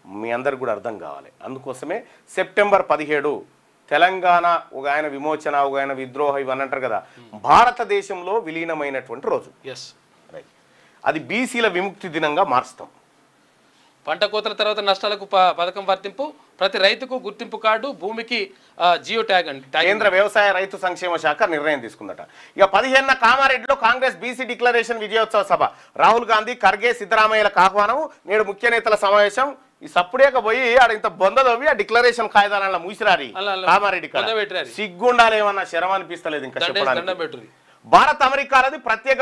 మీ అందరికి కూడా అర్థం కావాలి. అందుకోసమే సెప్టెంబర్ 17 తెలంగాణ ఒక ఆయన విమోచన, ఒక ఆయన విద్రోహ ఇవన్నీ అంటారు కదా, భారతదేశంలో విలీనమైనటువంటి రోజు. అది బీసీల విముక్తి దినంగా మారుస్తాం.
పంట కోతల తర్వాత నష్టాలకు పథకం వర్తింపు, ప్రతి రైతుకు గుర్తింపు కార్డు, భూమికి జియో ట్యాగ్.
కేంద్ర వ్యవసాయ రైతు సంక్షేమ శాఖ నిర్ణయం తీసుకుందట. ఇక 15న కామారెడ్డిలో కాంగ్రెస్ బీసీ డిక్లరేషన్ విజయోత్సవ సభ. రాహుల్ గాంధీ, ఖర్గే, సిద్ధరామయ్యలకు ఆహ్వానం. నేడు ముఖ్య నేతల సమావేశం. ఈ సప్పుడేక పోయి ఆడ ఇంత బొందదవి ఆ డిక్లరేషన్ కాయిదాల మూసిరారి కామారెడ్డి సిగ్గుండాలి. ఏమన్నా శరం అనిపిస్తలేదు ఇంకా చెప్పడానికి. భారత్ అమెరికాలది ప్రత్యేక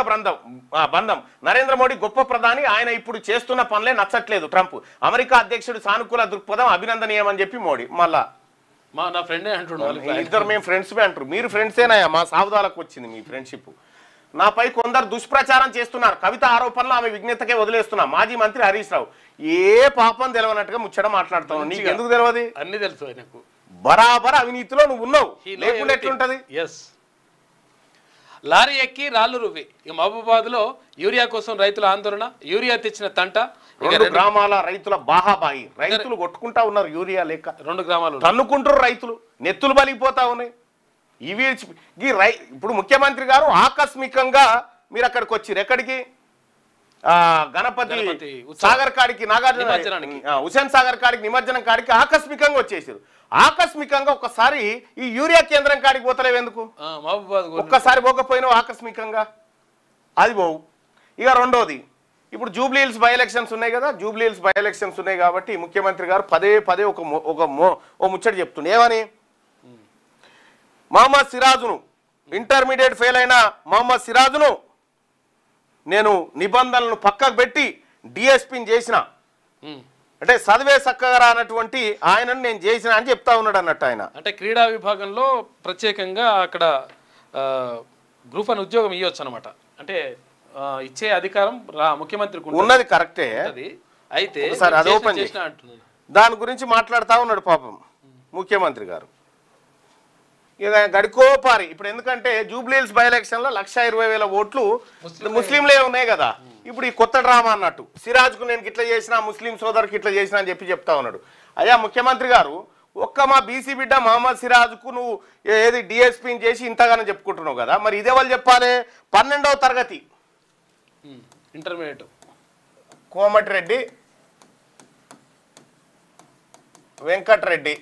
బంధం. నరేంద్ర మోడీ గొప్ప ప్రధాని, ఆయన ఇప్పుడు చేస్తున్న పనులే నచ్చట్లేదు ట్రంప్. అమెరికా అధ్యక్షుడు సానుకూల దృక్పథం అభినందనీయమని చెప్పి మోడీ. మళ్ళా
నా ఫ్రెండే అంటున్నాడు,
ఇద్దరు మేము ఫ్రెండ్స్ అంటారు. మీరు ఫ్రెండ్సేనాయా? మా సావుదాలకు వచ్చింది మీ ఫ్రెండ్షిప్. నాపై కొందరు దుష్ప్రచారం చేస్తున్నారు. కవిత ఆరోపణలు ఆమె విజ్ఞతకే వదిలేస్తున్నా. మాజీ మంత్రి హరీష్ రావు ఏ పాపం తెలవనట్టుగా ముచ్చట మాట్లాడుతున్నావు. నీకు ఎందుకు తెలియదు?
అన్ని తెలుసు ఆయనకు.
బరాబర్ అవినీతిలో నువ్వు ఉన్నావు, లేకుండా ఎట్లుంటది?
లారీ ఎక్కి రాళ్లు రువ్వి. ఇక మహబూబాద్ లో యూరియా కోసం రైతుల ఆందోళన, యూరియా తెచ్చిన తంట.
2 గ్రామాల రైతుల బాహాబాయి, రైతులు కొట్టుకుంటా ఉన్నారు యూరియా లేక.
2 గ్రామాలు
తన్నుకుంటారు రైతులు, నెత్తులు బలిగిపోతా ఉన్నాయి. ఇప్పుడు ముఖ్యమంత్రి గారు ఆకస్మికంగా మీరు అక్కడికి వచ్చిర్రు. ఎక్కడికి? గణపతి సాగర్ కాడికి, నాగార్జున హుస్సేన్ సాగర్ కాడికి, నిమజ్జనం కాడికి ఆకస్మికంగా వచ్చేసారు. ఆకస్మికంగా ఒక్కసారి ఈ యూరియా కేంద్రం కాడికి పోతలేవు ఎందుకు? ఒక్కసారి పోకపోయినావు ఆకస్మికంగా, అది పోవు. ఇక రెండోది, ఇప్పుడు జూబ్లీ హిల్స్ బై ఎలక్షన్స్ ఉన్నాయి కదా. జూబ్లీ హిల్స్ బై ఎలక్షన్స్ ఉన్నాయి కాబట్టి ముఖ్యమంత్రి గారు పదే ఒక ముచ్చట చెప్తుండే. ఏమని? మహమ్మద్ సిరాజును, ఇంటర్మీడియట్ ఫెయిల్ అయిన మహమ్మద్ సిరాజును నేను నిబంధనలను పక్కకు పెట్టి డిఎస్పీని చేసిన, అంటే చదివే చక్కగా అన్నటువంటి ఆయనను నేను చేసిన అని చెప్తా ఉన్నాడు అన్నట్టు. ఆయన
అంటే క్రీడా విభాగంలో ప్రత్యేకంగా అక్కడ గ్రూప్ అని ఉద్యోగం ఇవ్వచ్చు అనమాట. అంటే ఇచ్చే అధికారం ముఖ్యమంత్రికి
ఉన్నది, కరెక్టే.
అయితే
దాని గురించి మాట్లాడుతూ ఉన్నాడు పాపం ముఖ్యమంత్రి గారు. ఇక గడికోపారి ఇప్పుడు ఎందుకంటే జూబ్లీ హిల్స్ బై ఎలక్షన్లో 1,20,000 ఓట్లు ముస్లింలే ఉన్నాయి కదా. ఇప్పుడు ఈ కొత్త డ్రామా అన్నట్టు సిరాజ్కు నేను ఇట్లా చేసిన, ముస్లిం సోదరుకి ఇట్లా చేసిన అని చెప్తా ఉన్నాడు. అయ్యా ముఖ్యమంత్రి గారు, ఒక్క మా బీసీ బిడ్డ మహమ్మద్ సిరాజ్కు నువ్వు ఏది డిఎస్పీని చేసి ఇంతగానో చెప్పుకుంటున్నావు కదా, మరి ఇదే వాళ్ళు చెప్పాలి. 12వ తరగతి
ఇంటర్మీడియట్
కోమటిరెడ్డి వెంకటరెడ్డి,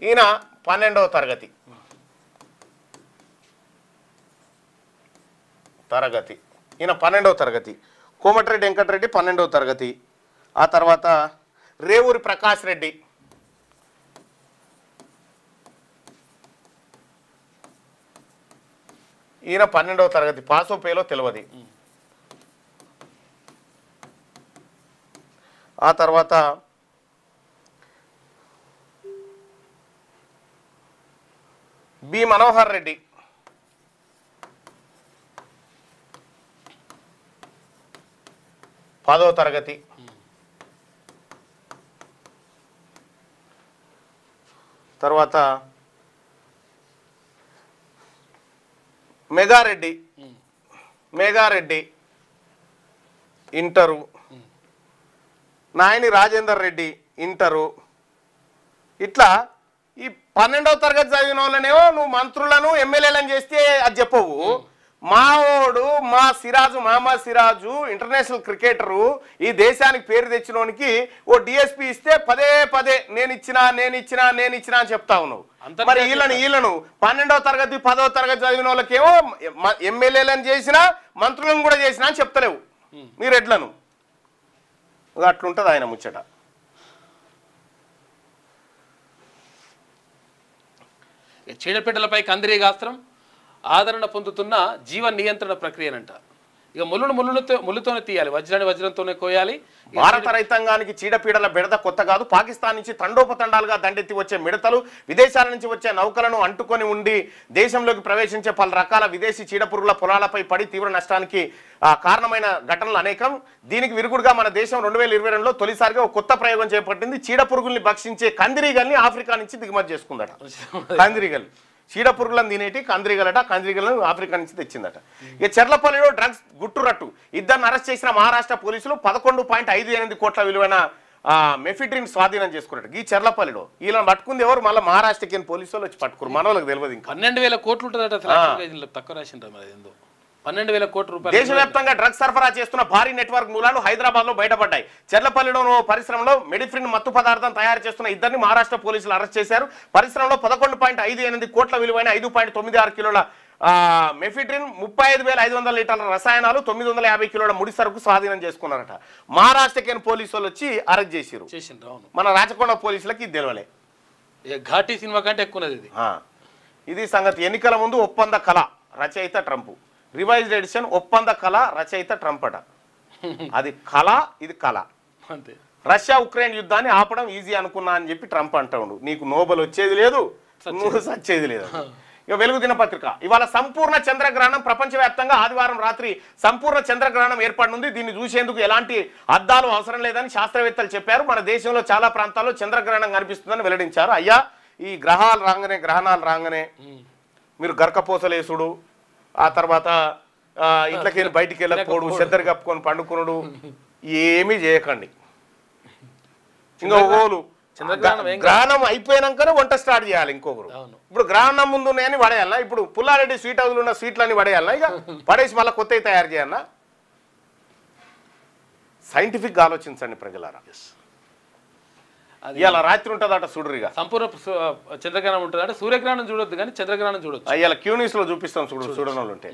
ఈయన 12వ తరగతి. ఈయన 12వ తరగతి. కోమటిరెడ్డి వెంకటరెడ్డి 12వ తరగతి. ఆ తర్వాత రేవూరి ప్రకాష్ రెడ్డి, ఈయన 12వ తరగతి. పాసో పేలో తెలియదు. ఆ తర్వాత బి మనోహర్ రెడ్డి, 10వ తరగతి. తర్వాత మేఘారెడ్డి ఇంటరు. నాయని రాజేందర్ రెడ్డి ఇంటరు. ఇట్లా ఈ 12వ తరగతి చదివిన వాళ్ళనేమో నువ్వు మంత్రులను ఎమ్మెల్యేలను చేస్తే అది చెప్పవు. మావోడు మహమ్మద్ సిరాజు ఇంటర్నేషనల్ క్రికెటరు, ఈ దేశానికి పేరు తెచ్చినోనికి ఓ డిఎస్పీ ఇస్తే పదే పదే నేను ఇచ్చినా అని చెప్తా ఉన్నావు. మరి వీళ్ళను 12వ తరగతి 10వ తరగతి చదివిన వాళ్ళకేమో ఎమ్మెల్యేలను చేసినా మంత్రులను కూడా చేసినా అని చెప్తలేవు మీరు ఎట్లను. అట్లుంటది ఆయన ముచ్చట.
చీడపీడలపై కందిరీగాస్త్రం ఆదరణ పొందుతున్న జీవ నియంత్రణ ప్రక్రియనంట. ఇక ముళ్ళుతోనే తీయాలి, వజ్రాన్ని వజ్రంతోనే కోయాలి.
భారత రైతాంగానికి చీడపీడల బెడద కొత్త కాదు. పాకిస్తాన్ నుంచి తండోపతండాలుగా దండెత్తి వచ్చే మిడతలు, విదేశాల నుంచి వచ్చే నౌకలను అంటుకొని ఉండి దేశంలోకి ప్రవేశించే పలు రకాల విదేశీ చీడపురుగుల పొలాలపై పడి తీవ్ర నష్టానికి కారణమైన ఘటనలు అనేకం. దీనికి విరుగుడుగా మన దేశం 2022లో తొలిసారిగా ఒక కొత్త ప్రయోగం చేపట్టింది. చీడపురుగుల్ని భక్షించే కందిరీగల్ని ఆఫ్రికా నుంచి దిగుమతి చేసుకుందట. కందిరీగలు చీడపురుగులను తినేటి కందిరీగలను ఆఫ్రికా నుంచి తెచ్చిందట. ఇక చెర్లపల్లిలో డ్రగ్స్ గుట్టురట్టు, ఇద్దరిని అరెస్ట్ చేసిన మహారాష్ట్ర పోలీసులు 11.58 కోట్ల విలువైన మెఫిడ్రిన్ స్వాధీనం చేసుకున్నట్టు. ఈ చెర్లపల్లిలో వీళ్ళని పట్టుకుంది ఎవరు? మళ్ళీ మహారాష్ట్రకి పోలీసులు వచ్చి పట్టుకురు. మన వాళ్ళకి తెలియదు. ఇంకా
12,000 కోట్లు ఉంటుందట. తక్కువ రాసింటారు మరి. ఏందో 12,000 కోట్ల రూపాయలు.
దేశవ్యాప్తంగా డ్రగ్స్ సరఫరా చేస్తున్న భారీ నెట్వర్క్ మూలాలు హైదరాబాద్ లో బయటపడ్డాయి. చెర్లపల్లిలోని పరిశ్రమలో మెడిఫ్రిన్ మత్తు పదార్థం తయారు చేస్తున్న ఇద్దరిని మహారాష్ట్ర పోలీసులు అరెస్ట్ చేశారు. పరిశ్రమలో 11.58 కోట్ల విలువైన 5.96 కిలోల మెఫిడ్రిన్, 35,500 లీటర్ల రసాయనాలు, 950 కిలోల ముడి సరుకు స్వాధీనం చేసుకున్నారట. మహారాష్ట్రకి పోలీసులు వచ్చి అరెస్ట్ చేశారు. మన రాచకొండ పోలీసులకి ఇది తెలియలే.
ఘాటీ సినిమా కంటే ఎక్కువ
ఇది సంగతి. ఎన్నికల ముందు ఒప్పంద కళ, రచయిత ట్రంప్. రివైజ్డ్ ఎడిషన్ ఒప్పంద కళ, రచయిత ట్రంప్ అట. అది కళ, ఇది కళ. రష్యా ఉక్రెయిన్ యుద్ధాన్ని ఆపడం ఈజీ అనుకున్నా అని చెప్పి ట్రంప్ అంటాడు. నీకు నోబెల్ వచ్చేది లేదు, నువ్వు సచ్చేది లేదు. ఇక వెలుగు దినపత్రిక ఇవాళ సంపూర్ణ చంద్రగ్రహణం. ప్రపంచవ్యాప్తంగా ఆదివారం రాత్రి సంపూర్ణ చంద్రగ్రహణం ఏర్పడనుంది. దీన్ని చూసేందుకు ఎలాంటి అద్దాలు అవసరం లేదని శాస్త్రవేత్తలు చెప్పారు. మన దేశంలో చాలా ప్రాంతాల్లో చంద్రగ్రహణం కనిపిస్తుందని వెల్లడించారు. అయ్యా, ఈ గ్రహణాలు రాగానే మీరు గరకపోసలేసుడు, ఆ తర్వాత ఇంట్లోకి బయటికి వెళ్ళకపోడు, చెద్దరు కప్పుకొని పండుకునుడు ఏమీ చేయకండి. ఇంకా ఓలు గ్రహణం అయిపోయినాకనే వంట స్టార్ట్ చేయాలి ఇంకొకరు. ఇప్పుడు గ్రహణం ముందు ఉన్నాయని పడేయాలన్నా? ఇప్పుడు పుల్లారెడ్డి స్వీట్ హౌస్లో ఉన్న స్వీట్లన్నీ పడేయాలన్నా? ఇక పడేసి మళ్ళీ కొత్తవి తయారు చేయాలన్నా? సైంటిఫిక్ గా ఆలోచించండి ప్రజలారా. ఇవాళ రాత్రి ఉంటుందట చూడరుగా.
సంపూర్ణ చంద్రగ్రహణం ఉంటుందంటే సూర్యగ్రహణం చూడొద్దు కానీ చంద్రగ్రహణం చూడొచ్చు.
ఇవాళ క్యూనిస్ లో చూపిస్తాం చూడని వాళ్ళు ఉంటే.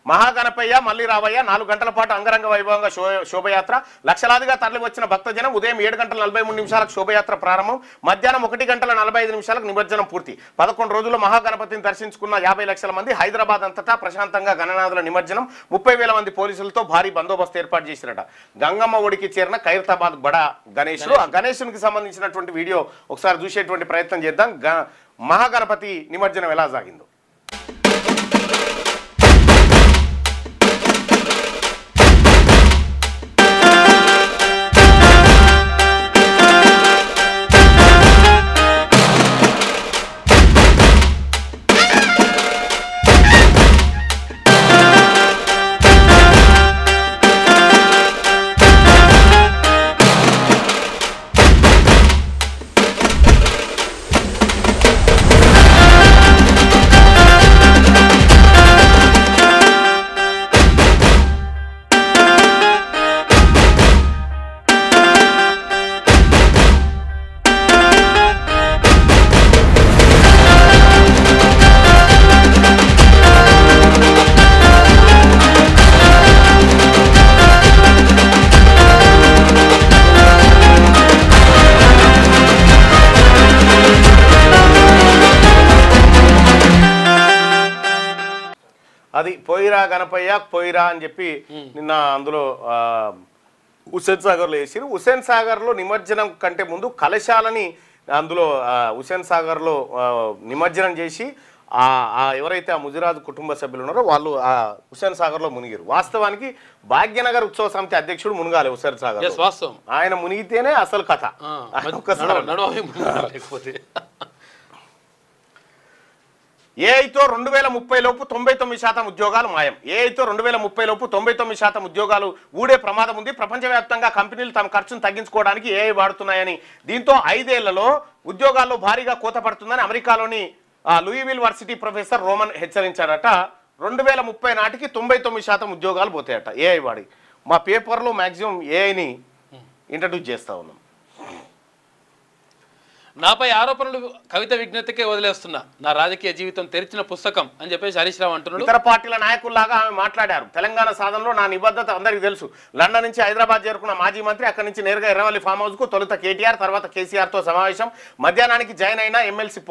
మహాగణపయ్య మళ్ళీ రావయ్య 4 గంటల పాటు అంగరంగ వైభవంగా శోభయాత్ర. లక్షలాదిగా తరలి వచ్చిన భక్తజనం. ఉదయం 7:43 శోభయాత్ర ప్రారంభం. మధ్యాహ్నం 1:45 నిమజ్జనం పూర్తి. 11 రోజుల్లో మహాగణపతిని దర్శించుకున్న 50 లక్షల మంది. హైదరాబాద్ అంతటా ప్రశాంతంగా గణనాథుల నిమజ్జనం. 30,000 మంది పోలీసులతో భారీ బందోబస్తు ఏర్పాటు చేసిరట. గంగమ్మ ఒడికి చేరిన ఖైరతాబాద్ బడా గణేశుడు. ఆ గణేశునికి సంబంధించినటువంటి వీడియో ఒకసారి చూసేటువంటి ప్రయత్నం చేద్దాం. మహాగణపతి నిమజ్జనం ఎలా సాగిందో. అది పోయిరా గణపయ్య పోయిరా అని చెప్పి నిన్న అందులో హుస్సేన్ సాగర్లో వేసారు. హుస్సేన్ సాగర్లో నిమజ్జనం కంటే ముందు కలశాలని అందులో హుస్సేన్ సాగర్లో నిమజ్జనం చేసి ఎవరైతే ఆ ముజిరాజు కుటుంబ సభ్యులు ఉన్నారో వాళ్ళు ఆ హుస్సేన్ సాగర్లో మునిగారు. వాస్తవానికి భాగ్యనగర్ ఉత్సవ సమితి అధ్యక్షుడు మునగాలి హుస్సేన్ సాగర్, ఆయన మునిగితేనే అసలు కథ. ఏఐతో 2030 లోపు 99% ఉద్యోగాలు మాయం. ఏఐతో 2030 లోపు 99% ఉద్యోగాలు ఊడే ప్రమాదం ఉంది. ప్రపంచవ్యాప్తంగా కంపెనీలు తమ ఖర్చును తగ్గించుకోవడానికి ఏఐ వాడుతున్నాయని, దీంతో 5 ఏళ్లలో ఉద్యోగాల్లో భారీగా కోత పడుతుందని అమెరికాలోని లూయివిల్ వర్సిటీ ప్రొఫెసర్ రోమన్ హెచ్చరించారట. 2030 నాటికి 99% ఉద్యోగాలు పోతాయట ఏఐ వాడి. మా పేపర్లో మ్యాక్సిమం ఏఐని ఇంట్రడ్యూస్ చేస్తా ఉన్నాం.
నాపై ఆరోపణలు కవిత విజ్ఞతకే వదిలేస్తున్నా, నా రాజకీయ జీవితం తెరిచిన పుస్తకం అని చెప్పేసి హరీష్ రావు అంటున్నాడు.
ఇతర పార్టీల నాయకుల్లాగా ఆమె మాట్లాడారు. తెలంగాణ సాధనలో నా నిబద్ధత అందరికీ తెలుసు. లండన్ నుంచి హైదరాబాద్ చేరుకున్న మాజీ మంత్రి అక్కడి నుంచి నేరుగా ఎర్రవల్లి ఫామ్ హౌస్ కు తొలుత కేటీఆర్, తర్వాత కేసీఆర్తో సమావేశం. మధ్యాహ్నానికి జాయిన్ అయిన ఎమ్మెల్సీ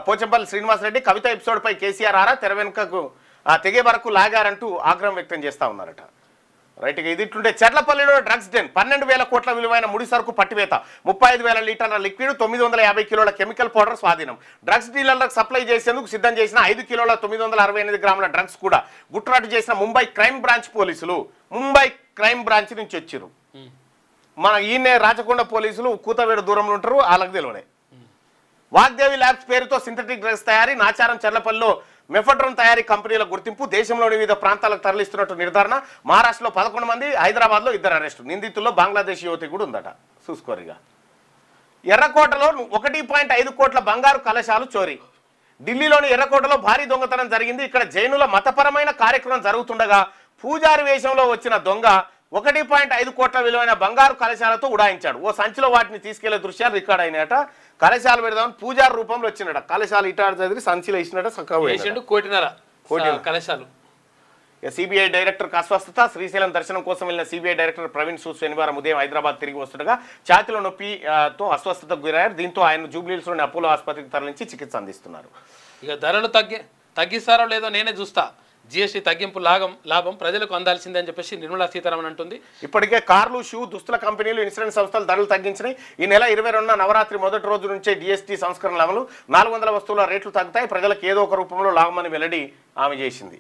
పోచంపల్లి శ్రీనివాసరెడ్డి కవిత ఎపిసోడ్ పై కేసీఆర్ ఆరా తెర వెనుకకు తెగే వరకు లాగారంటూ ఆగ్రహం వ్యక్తం చేస్తా ఉన్నారట. రైట్ గా ఇది ఇట్లుంటే చెర్లపల్లిలో డ్రగ్స్ డెన్ 12,000 కోట్ల విలువైన ముడి సరుకు పట్టివేత, 35,000 లీటర్ల లిక్విడ్, 950 కిలోల కెమికల్ పౌడర్ స్వాధీనం. డ్రగ్స్ డీలర్లకు సప్లై చేసేందుకు సిద్ధం చేసిన 5 కిలోల 968 గ్రాముల డ్రగ్స్ కూడా గుట్టురాటు చేసిన ముంబై క్రైమ్ బ్రాంచ్ పోలీసులు. ముంబై క్రైమ్ బ్రాంచ్ నుంచి వచ్చారు. మన ఈయనే రాచకొండ పోలీసులు కూతవేడు దూరంలో ఉంటారు, వాళ్ళకి తెలియనే. వాగ్దేవి ల్యాబ్స్ పేరుతో సింథటిక్ డ్రగ్స్ తయారీ, నాచారం చెర్లపల్లిలో మెఫడ్రోన్ తయారీ కంపెనీల గుర్తింపు, దేశంలోని వివిధ ప్రాంతాలకు తరలిస్తున్నట్టు నిర్ధారణ. మహారాష్ట్రలో 11 మంది, హైదరాబాద్లో 2 అరెస్టు. నిందితుల్లో బంగ్లాదేశ్ యువతి కూడా ఉందట. చూసుకోరిగా. ఎర్రకోటలో 1.5 కోట్ల బంగారు కలశాలు చోరీ. ఢిల్లీలోని ఎర్రకోటలో భారీ దొంగతనం జరిగింది. ఇక్కడ జైనుల మతపరమైన కార్యక్రమం జరుగుతుండగా పూజారి వేషంలో వచ్చిన దొంగ 1.5 కోట్ల విలువైన బంగారు కలశాలతో ఉడాయించాడు. ఓ సంచిలో వాటిని తీసుకెళ్లే దృశ్యాలు రికార్డ్ అయినాయట. కలశాలు పెడదామని పూజారి రూపంలో వచ్చినట. కలశాలు ఇటాడు చదివి సంచిలో ఇచ్చినట్ట
కలశాలు.
సిబిఐ డైరెక్టర్ అస్వస్థత. శ్రీశైలం దర్శనం కోసం వెళ్ళిన సిబిఐ డైరెక్టర్ ప్రవీణ్ సూద్ శనివారం ఉదయం హైదరాబాద్ తిరిగి వస్తుండగా ఛాతీలో నొప్పితో అస్వస్థతకు గురయ్యారు. దీంతో ఆయన జూబ్లీహిల్స్లోని అపోలో ఆసుపత్రికి తరలించి చికిత్స అందిస్తున్నారు.
ఇక ధరలు తగ్గిస్తారో లేదో నేనే చూస్తా, జిఎస్టీ తగ్గింపు లాభం ప్రజలకు అందాల్సిందే అని చెప్పేసి నిర్మలా సీతారామన్ అంటుంది.
ఇప్పటికే కార్లు, షూ, దుస్తుల కంపెనీలు, ఇన్సూరెన్స్ సంస్థలు ధరలు తగ్గించినాయి. ఈ నెల 22న నవరాత్రి మొదటి రోజు నుంచే జిఎస్టీ సంస్కరణల అమలు. 400 వస్తువుల రేట్లు తగ్గుతాయి. ప్రజలకు ఏదో ఒక రూపంలో లాభమని వెల్లడి ఆమె చేసింది.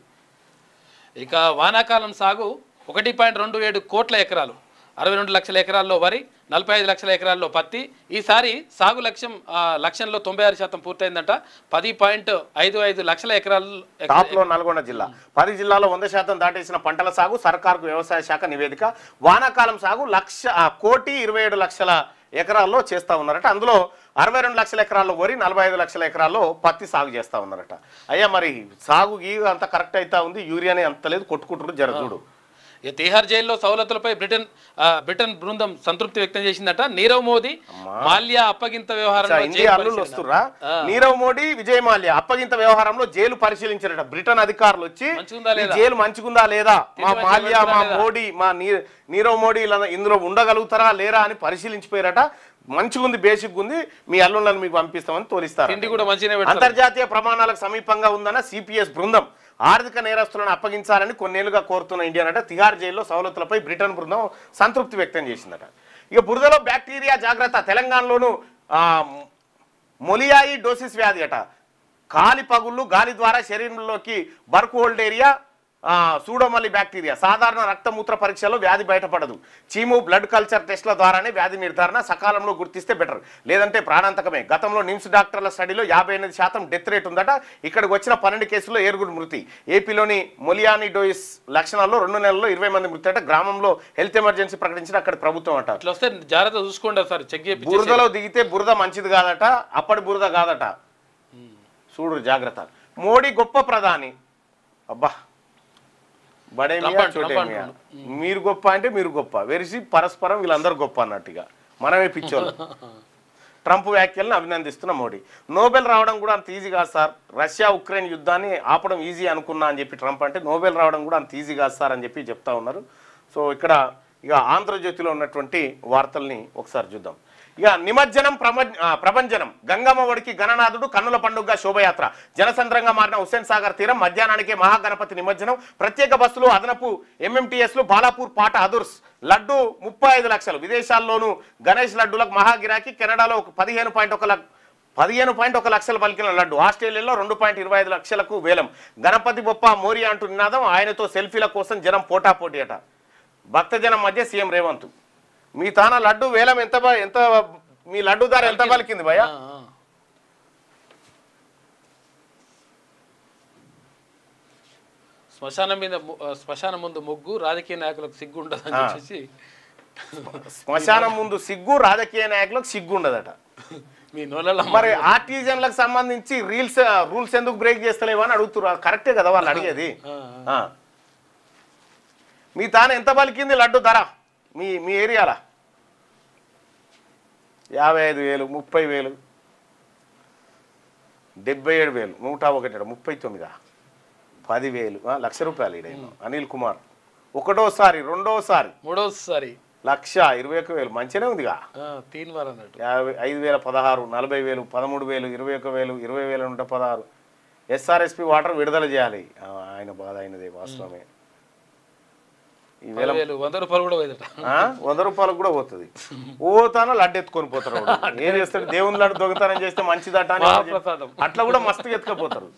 ఇక వానాకాలం సాగు 1.27 కోట్ల ఎకరాలు, 62 లక్షల ఎకరాల్లో వరి, 45 లక్షల ఎకరాల్లో పత్తి. ఈసారి సాగు లక్ష్యంలో 96% పూర్తయిందంట. 10.55 లక్షల ఎకరాలు.
టాప్లో నల్గొండ జిల్లా. 10 జిల్లాల్లో 100% దాటేసిన పంటల సాగు. సర్కారుకు వ్యవసాయ శాఖ నివేదిక. వానాకాలం సాగు 1,27,00,000 ఎకరాల్లో చేస్తా ఉన్నారట. అందులో 62 లక్షల ఎకరాల్లో వరి, 45 లక్షల ఎకరాల్లో పత్తి సాగు చేస్తా ఉన్నారట. అయ్యా మరి సాగు అంత కరెక్ట్ అవుతా ఉంది, యూరియానే అంత లేదు, కొట్టుకుంటారు జరగూడు.
తిహార్ జైల్లో సౌలతులపై బ్రిటన్ బృందం సంతృప్తి వ్యక్తం చేసిందట. నీరవ్ మోదీ మాల్యా అప్పగింత వ్యవహారంలో
వస్తురా. నీరవ్ మోడీ, విజయ్ మాల్యా అప్పగింత వ్యవహారంలో జైలు పరిశీలించారట. బ్రిటన్ అధికారులు వచ్చి జైలు మంచిగుందా లేదా, మా మాల్యా, మా మోడీ, మా నీరవ్ మోడీ ఇందులో ఉండగలుగుతారా లేరా అని పరిశీలించిపోయారట. మంచిగుంది, బేసిక్ ఉంది, మీ అల్లుళ్ళని మీకు పంపిస్తామని తోలిస్తారు. అంతర్జాతీయ ప్రమాణాలకు సమీపంగా ఉందన్న సిపిఎస్ బృందం ఆర్థిక నేరస్తులను అప్పగించాలని కొన్నేళ్లుగా కోరుతున్న ఇండియా అట. తిహార్ జైల్లో సౌలతులపై బ్రిటన్ బృందం సంతృప్తి వ్యక్తం చేసిందట. ఇక బురదలో బ్యాక్టీరియా జాగ్రత్త. తెలంగాణలోను మొలియాయి డోసిస్ వ్యాధి అట. కాలి పగుళ్ళు, గాలి ద్వారా శరీరంలోకి బర్కుహోల్డేరియా, సూడోమల్లి బ్యాక్టీరియా. సాధారణ రక్తమూత్ర పరీక్షలో వ్యాధి బయటపడదు. చీము, బ్లడ్ కల్చర్ టెస్ట్ల ద్వారానే వ్యాధి నిర్ధారణ. సకాలంలో గుర్తిస్తే బెటర్, లేదంటే ప్రాణాంతకమే. గతంలో నిమ్స్ డాక్టర్ల స్టడీలో 58% డెత్ రేట్ ఉందట. ఇక్కడికి వచ్చిన 12 కేసుల్లో 7 మృతి. ఏపీలోని మొలియానిడోయిస్ లక్షణాల్లో 2 నెలల్లో 20 మంది మృతి అట. గ్రామంలో హెల్త్ ఎమర్జెన్సీ ప్రకటించిన అక్కడ ప్రభుత్వం అట.
జాగ్రత్త చూసుకోండి సార్, చెక్ చేయండి.
బురదలో దిగితే బురద మంచిది కాదట, అప్పటి బురద కాదట. చూడు జాగ్రత్త. మోడీ గొప్ప ప్రధాని. అబ్బా బడేమియా చోటేమియా, మీరు గొప్ప అంటే మీరు గొప్ప, వెరిసి పరస్పరం వీళ్ళందరూ గొప్ప అన్నట్టుగా మనమే పిచ్చోళ్ళు. ట్రంప్ వ్యాఖ్యలను అభినందిస్తున్న మోడీ. నోబెల్ రావడం కూడా అంత ఈజీ కాదు సార్, రష్యా ఉక్రెయిన్ యుద్ధాన్ని ఆపడం ఈజీ అనుకున్నా అని చెప్పి ట్రంప్ అంటే, నోబెల్ రావడం కూడా అంత ఈజీ కాదు సార్ అని చెప్పి చెప్తా ఉన్నారు. సో ఇక్కడ ఇక ఆంధ్రజ్యోతిలో ఉన్నటువంటి వార్తల్ని ఒకసారి చూద్దాం. ఇక నిమజ్జనం ప్రభంజనం గంగమ్మ ఒడికి గణనాథుడు కన్నుల పండుగ శోభయాత్ర జనసంద్రంగా మారిన హుస్సేన్ సాగర్ తీరం మధ్యాహ్నానికే మహాగణపతి నిమజ్జనం ప్రత్యేక బస్సులు అదనపు ఎంఎంటీఎస్లు బాలాపూర్ పాట అదుర్స్ లడ్డు 35 లక్షలు విదేశాల్లోనూ గణేష్ లడ్డులకు మహాగిరాకి కెనడాలో 15.1 లక్షలు పలికిన లడ్డు ఆస్ట్రేలియాలో 2.25 లక్షలకు వేలం గణపతి బొప్ప మోరియా అంటూ నినాదం ఆయనతో సెల్ఫీల కోసం జనం పోటాపోటీ అట భక్తజనం మధ్య సీఎం రేవంత్ మీ తాన లడ్డు వేలం ఎంత మీ లడ్డు ధర ఎంత పలికింది భయ్యా
శ్మశానం ముందు ముగ్గు రాజకీయ నాయకులకు సిగ్గు ఉండదని చెప్పేసి
శ్మశానం ముందు సిగ్గు రాజకీయ నాయకులకు సిగ్గు ఉండదట
మీ నోళ్ళ
మరి ఆర్టిజన్లకు సంబంధించి రూల్స్ ఎందుకు బ్రేక్ చేస్తలేవు అని అడుగుతున్నారు కరెక్టే కదా వాళ్ళు అడిగేది మీ తాను ఎంత పలికింది లడ్డు ధర మీ ఏరియాలో 55,000 30,000 77,000 101 39 10,000 లక్ష రూపాయలు ఇడేమో అనిల్ కుమార్ ఒకటోసారి రెండోసారి
మూడోసారి
1,21,000 మంచిగానే ఉందిగా
5,000
16 40,000 13,000 21,000 20,000 ఉంటే 16 ఎస్ఆర్ఎస్పి వాటర్ విడుదల చేయాలి ఆయన బాధ అయినది వాస్తవమే ఈ
100 రూపాయలు కూడా పోయిందట
100 రూపాయలకు కూడా పోతుంది ఓతాన లడ్డు ఎత్తుకొని పోతారు ఏం చేస్తాడు దేవుని లడ్డు దొంగతనం చేస్తే మంచిదట అట్లా కూడా మస్తుగా ఎత్తుకపోతారు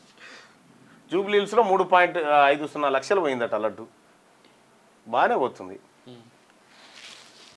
జూబ్లీహిల్స్ లో 3.50 లక్షలు పోయిందట లడ్డు బాగానే పోతుంది